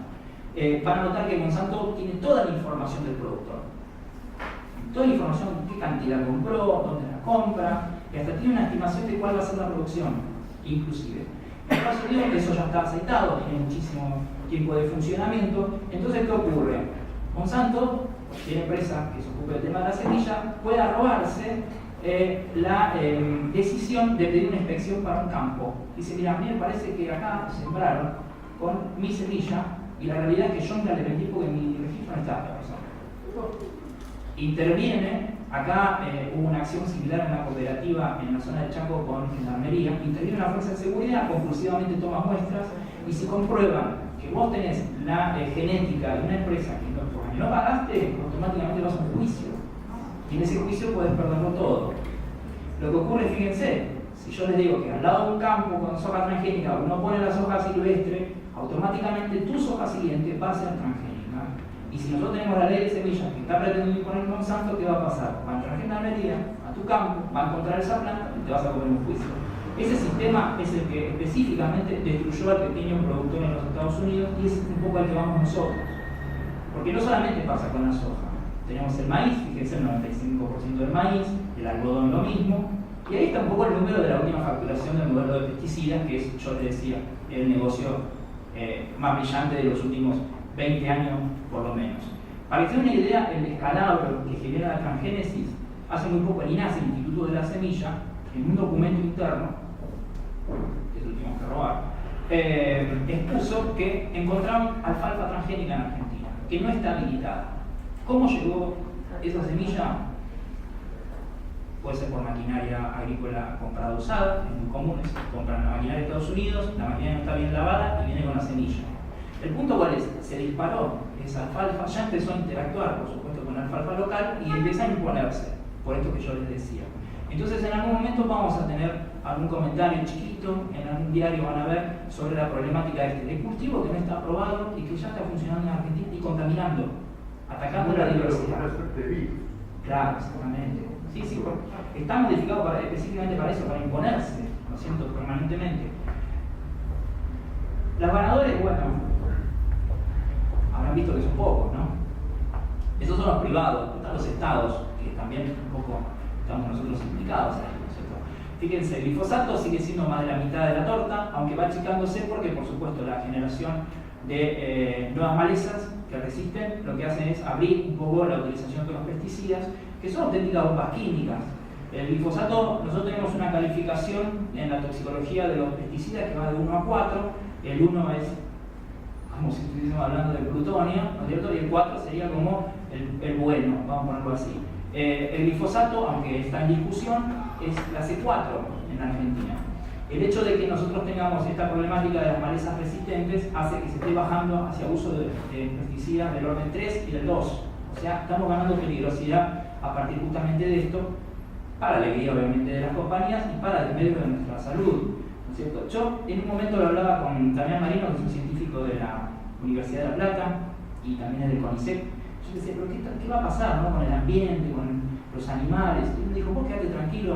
van a notar que Monsanto tiene toda la información del productor. Toda la información, qué cantidad compró, dónde la compra, y hasta tiene una estimación de cuál va a ser la producción, inclusive. En Estados Unidos eso ya está aceitado, tiene muchísimo tiempo de funcionamiento. Entonces, ¿qué ocurre? Monsanto, cualquier empresa que se ocupe del tema de la semilla, puede arrogarse la decisión de pedir una inspección para un campo. Dice, mira, a mí me parece que acá sembraron con mi semilla y la realidad es que yo nunca le vendí porque mi registro no estaba esta persona. Interviene, acá hubo una acción similar en una cooperativa en la zona de Chaco con Gendarmería, interviene una fuerza de seguridad, compulsivamente toma muestras y si comprueban que vos tenés la genética de una empresa que no pagaste, automáticamente vas a un juicio. Y en ese juicio puedes perderlo todo. Lo que ocurre, fíjense, si yo les digo que al lado de un campo con soja transgénica uno pone la soja silvestre, automáticamente tu soja siguiente va a ser transgénica. Y si nosotros tenemos la ley de semillas que está pretendiendo imponer Monsanto, ¿qué va a pasar? Va a entrar Gendarmería a tu campo, va a encontrar esa planta y te vas a comer un juicio. Ese sistema es el que específicamente destruyó al pequeño productor en los Estados Unidos y es un poco al que vamos nosotros. Porque no solamente pasa con la soja, tenemos el maíz, fíjense, el 95% del maíz, el algodón lo mismo, y ahí está un poco el número de la última facturación del modelo de pesticidas, que es, yo les decía, el negocio más brillante de los últimos 20 años por lo menos. Para que se den una idea, el descalabro que genera la transgénesis, hace muy poco el INASE, el Instituto de la Semilla, en un documento interno, que es el último que robar, expuso que encontraron alfalfa transgénica en Argentina, que no está habilitada. ¿Cómo llegó esa semilla? Puede ser por maquinaria agrícola comprada usada, es muy común, compran la maquinaria de Estados Unidos, la maquinaria no está bien lavada y viene con la semilla. El punto cuál es, se disparó esa alfalfa, ya empezó a interactuar por supuesto con la alfalfa local y empieza a imponerse, por esto que yo les decía. Entonces en algún momento vamos a tener algún comentario chiquito, en algún diario van a ver sobre la problemática de cultivo que no está aprobado y que ya está funcionando en Argentina y contaminando, atacando la diversidad. Claro, exactamente. Sí, sí, está modificado específicamente para eso, para imponerse, ¿no es cierto?, permanentemente. Los ganadores, bueno, habrán visto que son pocos, ¿no? Esos son los privados, están los estados, que también un poco estamos nosotros implicados ahí, ¿no es cierto? Fíjense, el glifosato sigue siendo más de la mitad de la torta, aunque va achicándose porque, por supuesto, la generación de nuevas malezas que resisten, lo que hacen es abrir un poco la utilización de los pesticidas, que son auténticas bombas químicas. El glifosato, nosotros tenemos una calificación en la toxicología de los pesticidas que va de 1 a 4. El 1 es, como si estuviésemos hablando de plutonio, ¿no es cierto? Y el 4 sería como el bueno, vamos a ponerlo así. El glifosato, aunque está en discusión, es la C4 en Argentina. El hecho de que nosotros tengamos esta problemática de las malezas resistentes hace que se esté bajando hacia uso de pesticidas del orden 3 y del 2. O sea, estamos ganando peligrosidad a partir justamente de esto, para la alegría obviamente de las compañías y para el desmedro de nuestra salud, ¿no es cierto? Yo en un momento lo hablaba con Damián Marino, que es un científico de la Universidad de La Plata y también es del CONICET. Yo le decía, pero ¿qué va a pasar, ¿no?, con el ambiente, con los animales? Y él me dijo, vos quedate tranquilo,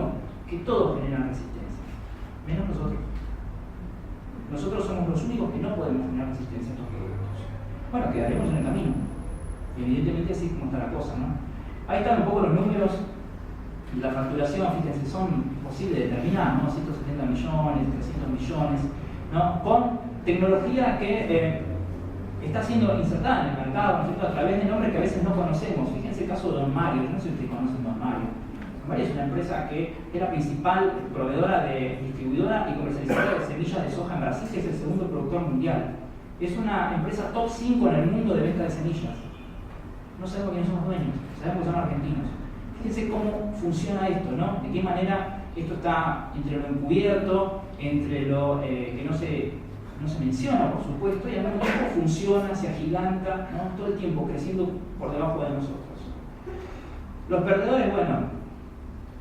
que todos generan resistencia, menos nosotros. Nosotros somos los únicos que no podemos generar resistencia a estos productos. Bueno, quedaremos en el camino. Y evidentemente así es como está la cosa, ¿no? Ahí están un poco los números. La facturación, fíjense, son posibles de determinar, ¿no? 170 millones, 300 millones, ¿no? Con tecnología que está siendo insertada en el mercado, ¿no es cierto?, a través de nombres que a veces no conocemos. Fíjense el caso de Don Mario, no sé si ustedes conocen Don Mario. Don Mario es una empresa que es la principal proveedora de distribuidora y comercializadora de semillas de soja en Brasil, que es el segundo productor mundial. Es una empresa top 5 en el mundo de venta de semillas. No sabemos quiénes son los dueños, sabemos que son argentinos. Fíjense cómo funciona esto, ¿no? De qué manera esto está entre lo encubierto, entre lo que no se menciona, por supuesto, y al mismo tiempo funciona, se agiganta, ¿no?, todo el tiempo creciendo por debajo de nosotros. Los perdedores, bueno,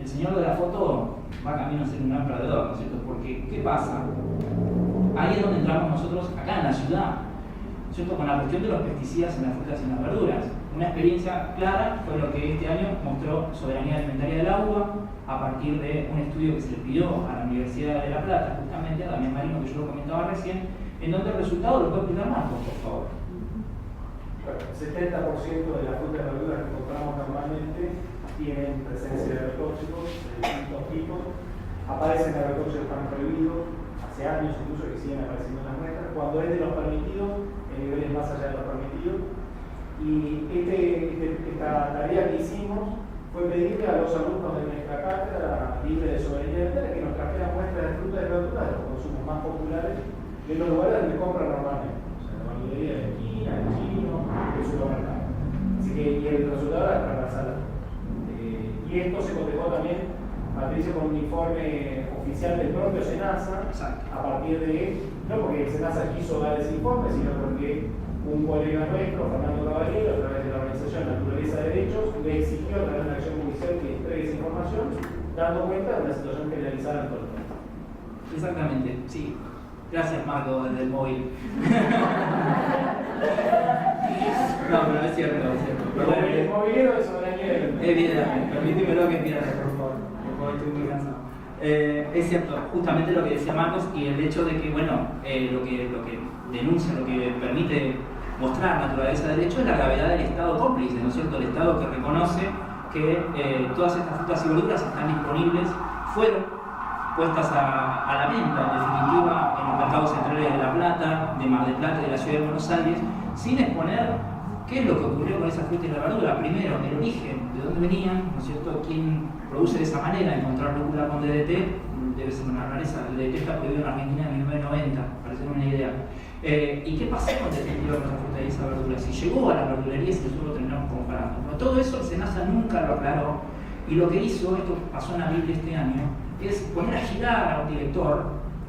el señor de la foto va camino a ser un gran perdedor, ¿no es cierto? Porque, ¿qué pasa? Ahí es donde entramos nosotros, acá en la ciudad, ¿no es cierto?, con la cuestión de los pesticidas en las frutas y en las verduras. Una experiencia clara fue lo que este año mostró Soberanía Alimentaria del Agua, a partir de un estudio que se le pidió a la Universidad de La Plata, justamente a Damián Marino, que yo lo comentaba recién, en donde el resultado lo puede explicar Marcos, por favor. Bueno, el 70% de las frutas y verduras que encontramos normalmente tienen presencia de agrotóxicos de distintos tipos. Aparecen agrotóxicos que están prohibidos, hace años incluso que siguen apareciendo en las muestras. Cuando es de los permitidos, el nivel es más allá de los permitidos. Y esta tarea que hicimos fue pedirle a los alumnos de nuestra cátedra libre de soberanía alimentaria que nos trajeran muestras de frutas y verduras de los consumos más populares de los lugares donde compran normalmente. O sea, la verdulería de la esquina, el chino, el supermercado. Así que, y el resultado era transversal. Y esto se cotejó también, Patricio, con un informe oficial del propio SENASA. Exacto. A partir de, no porque el SENASA quiso dar ese informe, sino porque un colega nuestro, Fernando Caballero, a través de la organización Naturaleza de Derechos, le exigió a través de una acción judicial que entregue esa información, dando cuenta de una situación generalizada en todo el país. Exactamente, sí. Gracias, Marco, desde el móvil. No, pero es cierto, es cierto. El mobiliario de soberanía del Evidentemente, permítemelo que empiece, por favor. Estoy muy cansado. Es cierto, justamente lo que decía Marcos y el hecho de que, bueno, lo que denuncia, lo que permite mostrar naturaleza de derecho es la gravedad del Estado cómplice, ¿no es cierto? El Estado que reconoce que todas estas frutas y verduras están disponibles, fueron puestas a la venta, en definitiva, en los mercados centrales de La Plata, de Mar del Plata y de la ciudad de Buenos Aires, sin exponer qué es lo que ocurrió con esa fruta y la verdura. Primero, el origen, de dónde venían, ¿no es cierto? Quién produce de esa manera, encontrar lúcula con DDT, debe ser una rareza. El DDT está prohibido en Argentina en 1990, para tener una idea. ¿Y qué pasó en definitiva con esa fruta y esa verdura? Si llegó a la verdulería y si nosotros lo terminamos comparando. Bueno, todo eso el SENASA nunca lo aclaró, y lo que hizo, esto pasó en abril de este año, es poner a girar a un director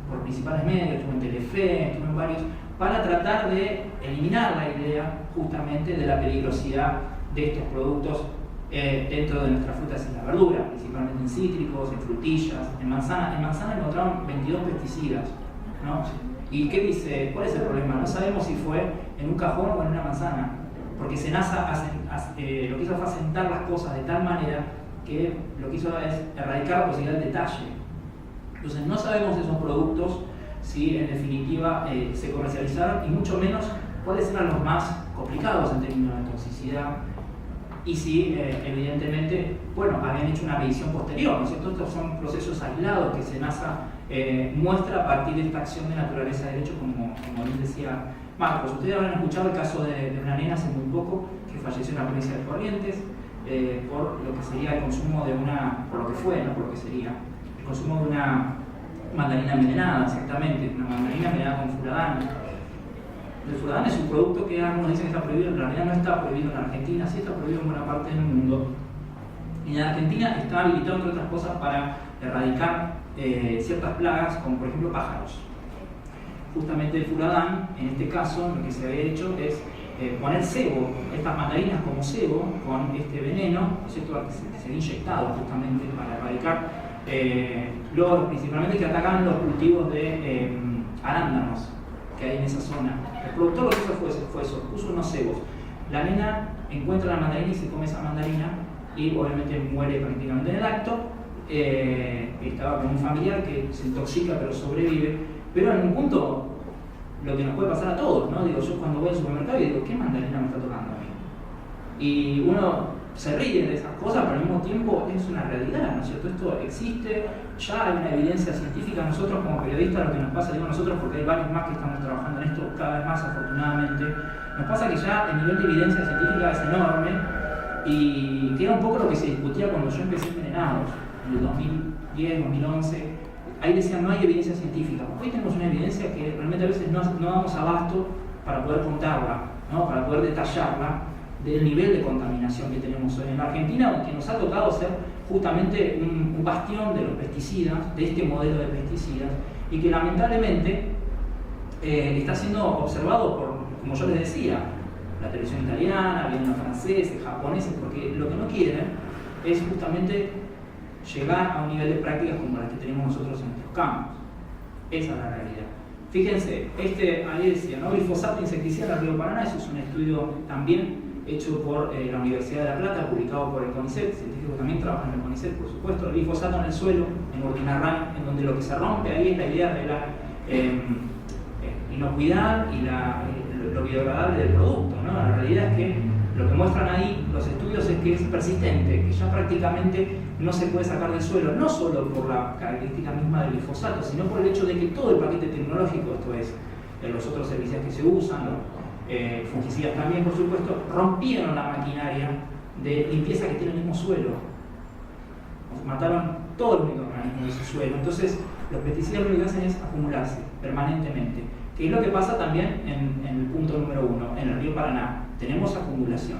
por principales medios, estuvo en Telefe, estuvo en varios, para tratar de eliminar la idea justamente de la peligrosidad de estos productos dentro de nuestras frutas y la verdura, principalmente en cítricos, en frutillas, en manzana. En manzana encontraron 22 pesticidas, ¿no? ¿Y qué dice? ¿Cuál es el problema? No sabemos si fue en un cajón o en una manzana, porque SENASA lo que hizo fue asentar las cosas de tal manera que lo que hizo es erradicar la posibilidad de detalle. Entonces no sabemos esos productos si en definitiva se comercializaron, y mucho menos cuáles eran los más complicados en términos de toxicidad, y si evidentemente, bueno, habían hecho una medición posterior, ¿no es cierto? Estos son procesos aislados que SENASA muestra a partir de esta acción de naturaleza de derecho, como bien decía Marcos. Ustedes habrán escuchado el caso de una nena hace muy poco que falleció en la provincia de Corrientes, por lo que sería el consumo de una, por lo que fue, no por lo que sería, el consumo de una mandarina envenenada, exactamente, una mandarina envenenada con furadán. El furadán es un producto que algunos dicen que está prohibido, en realidad no está prohibido en Argentina, sí está prohibido en buena parte del mundo. Y en Argentina está habilitado, entre otras cosas, para erradicar ciertas plagas, como por ejemplo pájaros. Justamente el furadán, en este caso, lo que se había hecho es poner cebo, estas mandarinas como cebo, con este veneno, ¿no es cierto?, que se ha inyectado justamente para erradicar loros, principalmente, que atacan los cultivos de arándanos que hay en esa zona. El productor lo que hizo fue eso, puso unos cebos. La nena encuentra la mandarina y se come esa mandarina, y obviamente muere prácticamente en el acto. Estaba con un familiar que se intoxica pero sobrevive, pero en un punto lo que nos puede pasar a todos, ¿no? Digo, yo cuando voy al supermercado y digo, ¿qué mandarina me está tocando a mí? Y uno se ríe de esas cosas, pero al mismo tiempo es una realidad, ¿no es cierto? Esto existe, ya hay una evidencia científica. Nosotros como periodistas, lo que nos pasa, digo nosotros porque hay varios más que estamos trabajando en esto cada vez más, afortunadamente, nos pasa que ya el nivel de evidencia científica es enorme, y que era un poco lo que se discutía cuando yo empecé Envenenados, en el 2010, 2011. Ahí decían, no hay evidencia científica. Hoy tenemos una evidencia que realmente a veces no damos abasto para poder contarla, ¿no? Para poder detallarla, del nivel de contaminación que tenemos hoy en la Argentina, que nos ha tocado ser justamente un bastión de los pesticidas, de este modelo de pesticidas, y que lamentablemente está siendo observado por, como yo les decía, la televisión italiana, vienen los franceses, japoneses, porque lo que no quieren es justamente llegar a un nivel de prácticas como las que tenemos nosotros en nuestros campos. Esa es la realidad. Fíjense, ahí decía, ¿no? Glifosato insecticida en el río Paraná. Eso es un estudio también hecho por la Universidad de La Plata, publicado por el CONICET. Científicos también trabajan en el CONICET, por supuesto. El glifosato en el suelo, en Urtinarrán, en donde lo que se rompe ahí es la idea de la inocuidad y lo biodegradable del producto, ¿no? La realidad es que lo que muestran ahí los estudios es que es persistente, que ya prácticamente no se puede sacar del suelo, no solo por la característica misma del glifosato, sino por el hecho de que todo el paquete tecnológico, esto es, los otros herbicidas que se usan, fungicidas también, por supuesto, rompieron la maquinaria de limpieza que tiene el mismo suelo. Mataron todo el microorganismo de ese suelo. Entonces, los pesticidas lo que hacen es acumularse permanentemente. ¿Qué es lo que pasa también en el punto número 1, en el río Paraná? Tenemos acumulación.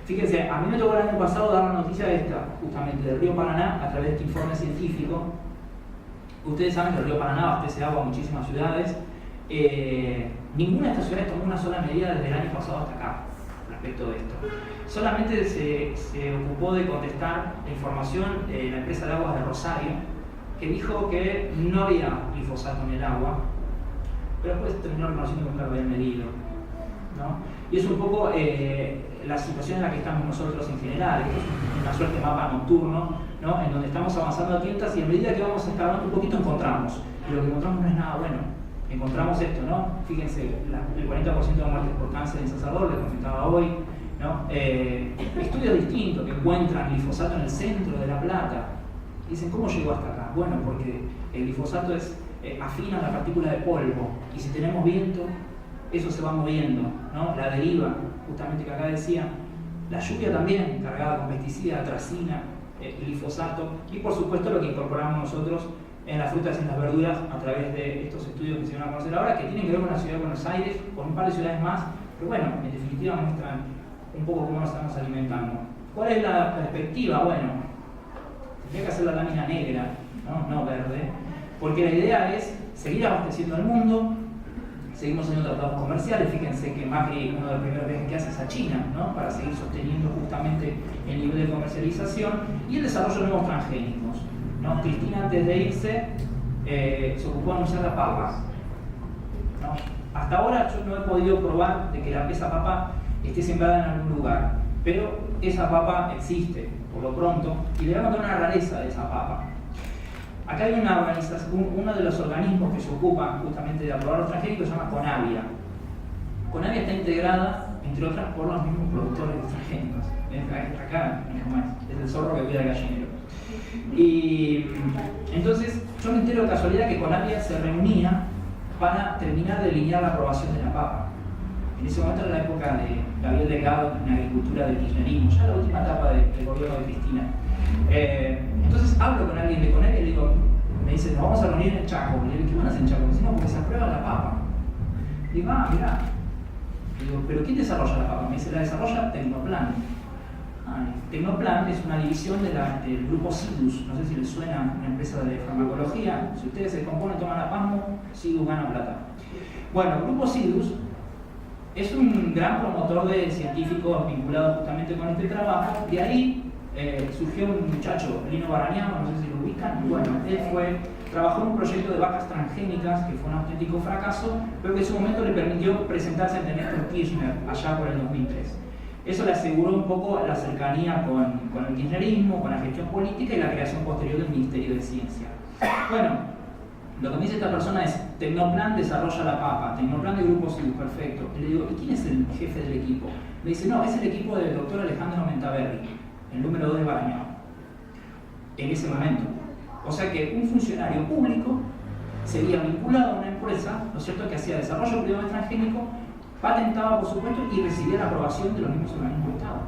Fíjense, a mí me tocó el año pasado dar la noticia esta, justamente del río Paraná, a través de este informe científico. Ustedes saben que el río Paraná abastece agua a muchísimas ciudades. Ninguna de estas ciudades tomó una sola medida desde el año pasado hasta acá respecto de esto. Solamente se ocupó de contestar la información de la empresa de aguas de Rosario, que dijo que no había glifosato en el agua, pero después terminó reconociendo que lo habían medido, ¿no? Y es un poco la situación en la que estamos nosotros en general. Esto es una suerte de mapa nocturno, ¿no? En donde estamos avanzando a tientas y a medida que vamos escalando un poquito encontramos, y lo que encontramos no es nada bueno. Encontramos esto, ¿no? Fíjense, el 40% de muertes por cáncer en San Salvador, les comentaba hoy, ¿no? Estudios distintos que encuentran glifosato en el centro de La Plata. Dicen, ¿cómo llegó hasta acá? Bueno, porque el glifosato es afina la partícula de polvo, y si tenemos viento, eso se va moviendo, ¿no? La deriva, justamente que acá decía, la lluvia también, cargada con pesticidas, atracina, glifosato, y por supuesto lo que incorporamos nosotros en las frutas y en las verduras a través de estos estudios que se van a conocer ahora, que tienen que ver con la ciudad de Buenos Aires, con un par de ciudades más, pero bueno, en definitiva muestran un poco cómo nos estamos alimentando. ¿Cuál es la perspectiva? Bueno, tendría que hacer la lámina negra, no verde, porque la idea es seguir abasteciendo al mundo. Seguimos haciendo tratados comerciales. Fíjense que Macri, uno de los primeros viajes que hace es a China, ¿no? Para seguir sosteniendo justamente el nivel de comercialización y el desarrollo de nuevos transgénicos, ¿no? Cristina, antes de irse, se ocupó de anunciar la papa, ¿no? Hasta ahora yo no he podido probar de que esa papa esté sembrada en algún lugar, pero esa papa existe, por lo pronto, y le voy a contar una rareza de esa papa. Acá hay una organización, uno de los organismos que se ocupa justamente de aprobar los transgénicos se llama Conavia. Conavia está integrada, entre otras, por los mismos productores de transgénicos. Acá, es el zorro que cuida el gallinero. Y entonces, yo me entero de casualidad que Conavia se reunía para terminar de delinear la aprobación de la papa. En ese momento era la época de Gabriel Delgado en la agricultura del kirchnerismo, ya la última etapa del gobierno de Cristina. Entonces hablo con alguien de Conavia y le digo, me dice, nos vamos a reunir en Chaco. Le digo, ¿qué van a hacer en Chaco? Me dice, no, porque se aprueba la papa. Le digo, mirá. Le digo, ¿pero quién desarrolla la papa? Me dice, la desarrolla Tecnoplan. Tecnoplan es una división del grupo Sidus. No sé si les suena, una empresa de farmacología. Si ustedes se componen, toman la PASMO, Sidus gana plata. Bueno, el grupo Sidus es un gran promotor de científicos vinculados justamente con este trabajo. De ahí surgió un muchacho, Lino Barañano, no sé si lo ubican. Bueno, él trabajó en un proyecto de vacas transgénicas que fue un auténtico fracaso, pero que en su momento le permitió presentarse ante Néstor Kirchner allá por el 2003. Eso le aseguró un poco la cercanía con el kirchnerismo, con la gestión política y la creación posterior del Ministerio de Ciencia. Bueno, lo que me dice esta persona es, Tecnoplan desarrolla la papa, Tecnoplan de Grupo Sidus, perfecto. Y le digo, ¿y quién es el jefe del equipo? Me dice, no, es el equipo del doctor Alejandro Mentaverri, el número 2 de Barañao, en ese momento. O sea que un funcionario público sería vinculado a una empresa, ¿no es cierto?, que hacía desarrollo privado de transgénico, patentaba, por supuesto, y recibía la aprobación de los mismos organismos de Estado.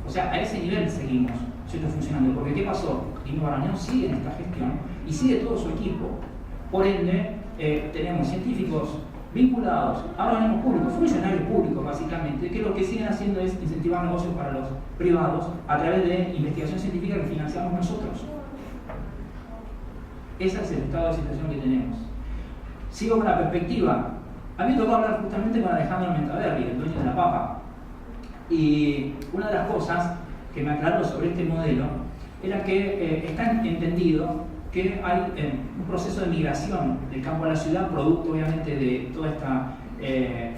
O sea, a ese nivel seguimos, ¿cierto?, funcionando. Porque ¿qué pasó? Lino Barañao sigue en esta gestión y sigue todo su equipo. Por ende, tenemos científicos vinculados a organismos públicos, funcionarios públicos básicamente, que lo que siguen haciendo es incentivar negocios para los privados a través de investigación científica que financiamos nosotros. Ese es el estado de situación que tenemos. Sigo con la perspectiva. A mí me tocó hablar justamente con Alejandro Mentaverri, el dueño de la papa. Y una de las cosas que me aclaró sobre este modelo era que está entendido que hay un proceso de migración del campo a la ciudad, producto obviamente de toda esta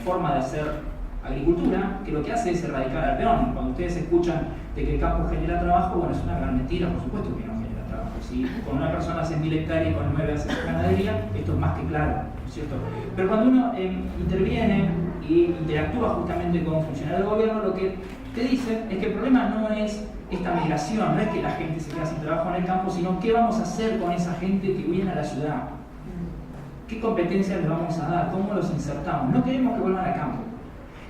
forma de hacer agricultura, que lo que hace es erradicar al peón. Cuando ustedes escuchan de que el campo genera trabajo, bueno, es una gran mentira, por supuesto que no genera trabajo. Si con una persona hace 1000 hectáreas y con 9 hace ganadería, esto es más que claro, ¿no es cierto? Pero cuando uno interviene y interactúa justamente con funcionarios del gobierno, lo que te dice es que el problema no es esta migración, no es que la gente se queda sin trabajo en el campo, sino qué vamos a hacer con esa gente que viene a la ciudad. ¿Qué competencias les vamos a dar? ¿Cómo los insertamos? No queremos que vuelvan al campo.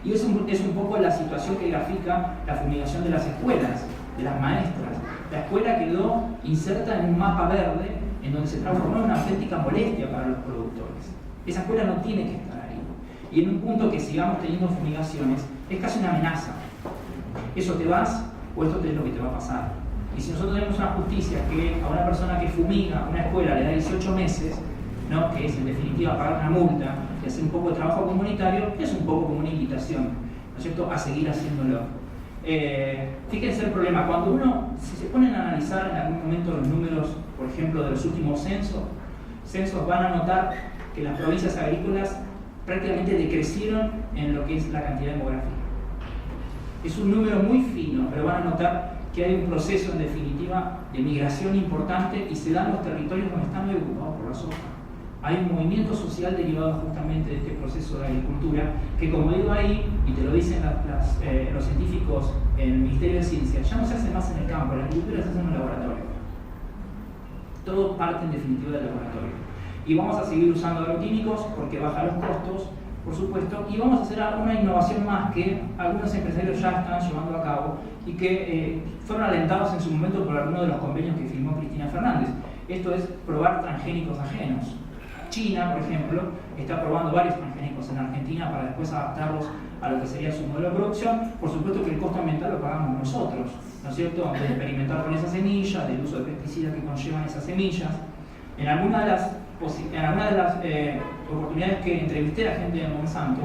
Y es un poco la situación que grafica la fumigación de las escuelas, de las maestras. La escuela quedó inserta en un mapa verde en donde se transformó en una auténtica molestia para los productores. Esa escuela no tiene que estar ahí. Y en un punto que sigamos teniendo fumigaciones, es casi una amenaza. Eso te vas, o esto es lo que te va a pasar. Y si nosotros tenemos una justicia que a una persona que fumiga una escuela le da 18 meses, ¿no? Que es en definitiva pagar una multa y hacer un poco de trabajo comunitario, es un poco como una invitación, ¿no es cierto?, a seguir haciéndolo. Fíjense el problema, cuando uno, si se ponen a analizar en algún momento los números, por ejemplo, de los últimos censos, van a notar que las provincias agrícolas prácticamente decrecieron en lo que es la cantidad demográfica. Es un número muy fino, pero van a notar que hay un proceso, en definitiva, de migración importante y se dan los territorios donde están muy ocupados por la soja. Hay un movimiento social derivado justamente de este proceso de agricultura que, como digo ahí, y te lo dicen los científicos en el Ministerio de Ciencia, ya no se hace más en el campo, la agricultura se hace en un laboratorio. Todo parte en definitiva del laboratorio. Y vamos a seguir usando agroquímicos porque bajan los costos, por supuesto, y vamos a hacer una innovación más que algunos empresarios ya están llevando a cabo y que fueron alentados en su momento por algunos de los convenios que firmó Cristina Fernández. Esto es probar transgénicos ajenos. China, por ejemplo, está probando varios transgénicos en Argentina para después adaptarlos a lo que sería su modelo de producción. Por supuesto que el costo ambiental lo pagamos nosotros, ¿no es cierto? De experimentar con esas semillas, del uso de pesticidas que conllevan esas semillas. En alguna de las oportunidades que entrevisté a gente de Monsanto,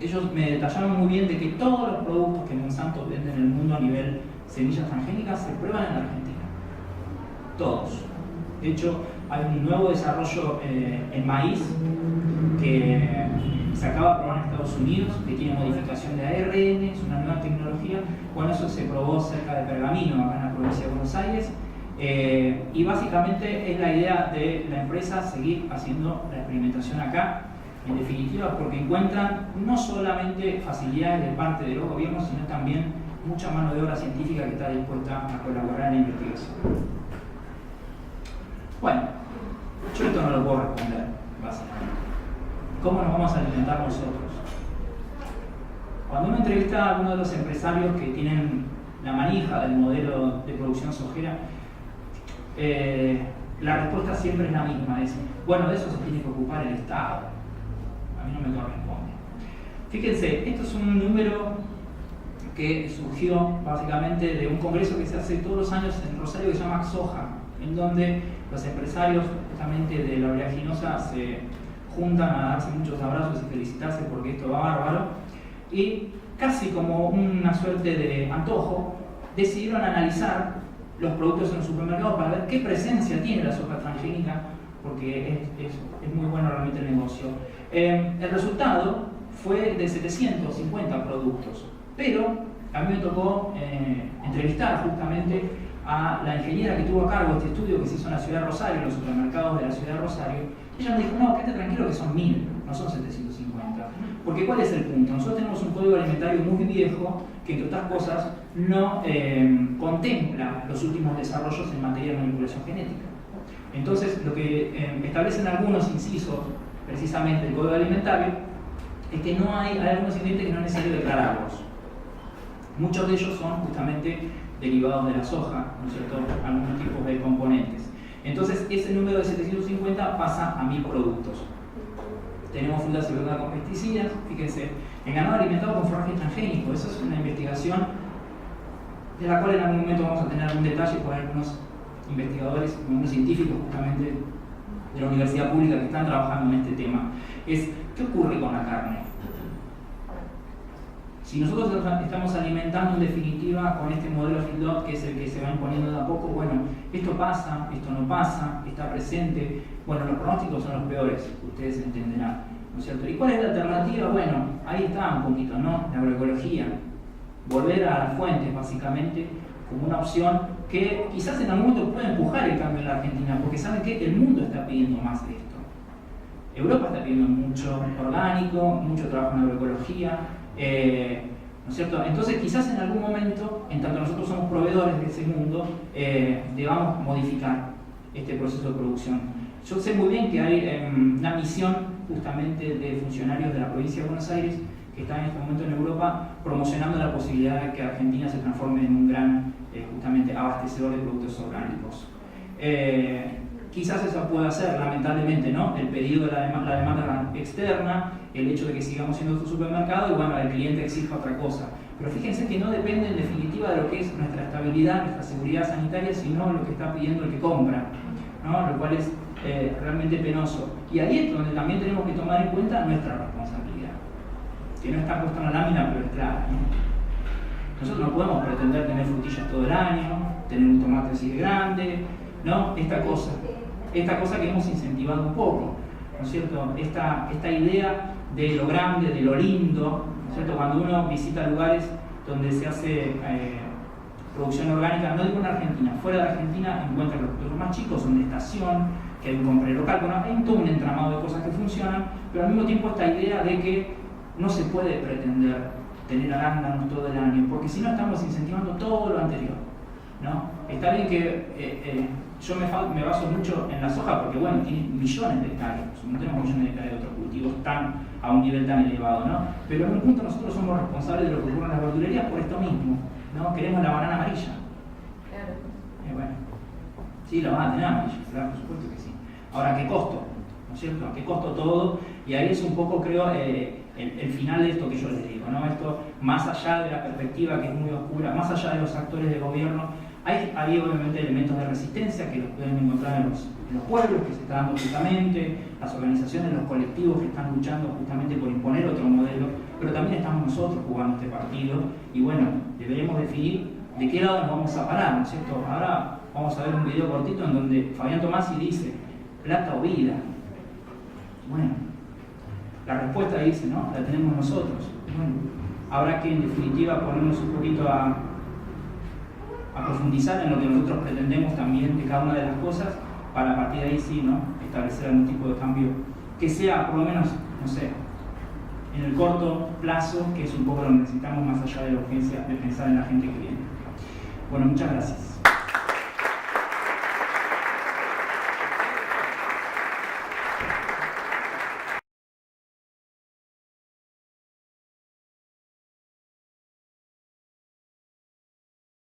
ellos me detallaron muy bien de que todos los productos que Monsanto vende en el mundo a nivel semillas transgénicas se prueban en Argentina. Todos. De hecho, hay un nuevo desarrollo en maíz que se acaba de probar en Estados Unidos, que tiene modificación de ARN, es una nueva tecnología. Bueno, eso se probó cerca de Pergamino, acá en la provincia de Buenos Aires. Y básicamente es la idea de la empresa seguir haciendo la experimentación acá, en definitiva, porque encuentran no solamente facilidades de parte de los gobiernos, sino también mucha mano de obra científica que está dispuesta a colaborar en la investigación. Bueno, yo esto no lo puedo responder, básicamente. ¿Cómo nos vamos a alimentar nosotros? Cuando uno entrevista a alguno de los empresarios que tienen la manija del modelo de producción sojera, la respuesta siempre es la misma, es, bueno, de eso se tiene que ocupar el Estado, a mí no me corresponde. Fíjense, esto es un número que surgió básicamente de un congreso que se hace todos los años en Rosario que se llama Soja, en donde los empresarios justamente de la oleaginosa se juntan a darse muchos abrazos y felicitarse porque esto va bárbaro, y casi como una suerte de antojo decidieron analizar los productos en los supermercados para ver qué presencia tiene la soja transgénica, porque es muy bueno realmente el negocio. El resultado fue de 750 productos, pero a mí me tocó entrevistar justamente a la ingeniera que tuvo a cargo este estudio que se hizo en la ciudad de Rosario, en los supermercados de la ciudad de Rosario. Ella me dijo, no, quédate tranquilo que son 1000, no son 750. Porque ¿cuál es el punto? Nosotros tenemos un código alimentario muy viejo que, entre otras cosas, no contempla los últimos desarrollos en materia de manipulación genética. Entonces, lo que establecen algunos incisos, precisamente del código alimentario, es que no hay algunos ingredientes que no es necesario declararlos. Muchos de ellos son justamente derivados de la soja, ¿no es cierto?, algunos tipos de componentes. Entonces, ese número de 750 pasa a 1000 productos. Tenemos frutas y verduras con pesticidas, fíjense, en ganado alimentado con forraje transgénico. Eso es una investigación de la cual en algún momento vamos a tener algún detalle con algunos investigadores, con algunos científicos justamente de la universidad pública que están trabajando en este tema. Es, ¿qué ocurre con la carne? Si nosotros estamos alimentando en definitiva con este modelo feedlot, que es el que se va imponiendo de a poco, bueno, esto pasa, esto no pasa, está presente, bueno, los pronósticos son los peores, ustedes entenderán, ¿no es cierto? ¿Y cuál es la alternativa? Bueno, ahí está un poquito, ¿no? La agroecología, volver a las fuentes básicamente, como una opción que quizás en algún momento pueda empujar el cambio en la Argentina, porque saben que el mundo está pidiendo más de esto. Europa está pidiendo mucho orgánico, mucho trabajo en agroecología, ¿no es cierto? Entonces quizás en algún momento, en tanto nosotros somos proveedores de ese mundo, debamos modificar este proceso de producción. Yo sé muy bien que hay una misión justamente de funcionarios de la provincia de Buenos Aires que están en este momento en Europa promocionando la posibilidad de que Argentina se transforme en un gran justamente abastecedor de productos orgánicos. Quizás eso pueda ser, lamentablemente, ¿no? El pedido de la demanda externa, el hecho de que sigamos siendo otro supermercado y bueno, el cliente exija otra cosa. Pero fíjense que no depende en definitiva de lo que es nuestra estabilidad, nuestra seguridad sanitaria, sino lo que está pidiendo el que compra, ¿no? Lo cual es realmente penoso. Y ahí es donde también tenemos que tomar en cuenta nuestra responsabilidad, que no está puesta en la lámina, pero es clara, ¿no? Nosotros no podemos pretender tener frutillas todo el año, tener un tomate así de grande, ¿no? Esta cosa que hemos incentivado un poco, ¿no es cierto? Esta idea de lo grande, de lo lindo, ¿no es cierto? Cuando uno visita lugares donde se hace producción orgánica, no digo en Argentina, fuera de Argentina encuentra los más chicos son de estación, que hay un compre local, bueno, hay todo un entramado de cosas que funcionan, pero al mismo tiempo esta idea de que no se puede pretender tener arándanos todo el año, porque si no estamos incentivando todo lo anterior, ¿no? Está bien que yo me baso mucho en la soja porque, bueno, tiene millones de hectáreas, no tenemos millones de hectáreas de otros cultivos a un nivel tan elevado, ¿no? Pero en un punto nosotros somos responsables de lo que ocurre en las verdulerías por esto mismo, ¿no? Queremos la banana amarilla. Claro. Bueno, sí, la van a tener amarilla, claro, por supuesto que sí. Ahora, ¿a qué costo? ¿No es cierto? ¿A qué costo todo? Y ahí es un poco, creo, el final de esto que yo les digo, ¿no? Esto, más allá de la perspectiva que es muy oscura, más allá de los actores de gobierno, hay obviamente elementos de resistencia que los pueden encontrar en los pueblos, que se está dando justamente, las organizaciones, los colectivos que están luchando justamente por imponer otro modelo, pero también estamos nosotros jugando este partido y bueno, deberemos definir de qué lado nos vamos a parar, ¿no es cierto? Ahora vamos a ver un video cortito en donde Fabián Tomasi dice, plata o vida. Bueno, la respuesta dice, ¿no? La tenemos nosotros. Bueno, habrá que en definitiva ponernos un poquito a profundizar en lo que nosotros pretendemos también de cada una de las cosas para a partir de ahí sí, ¿no? Establecer algún tipo de cambio que sea por lo menos, no sé, en el corto plazo, que es un poco lo que necesitamos más allá de la urgencia de pensar en la gente que viene. Bueno, muchas gracias.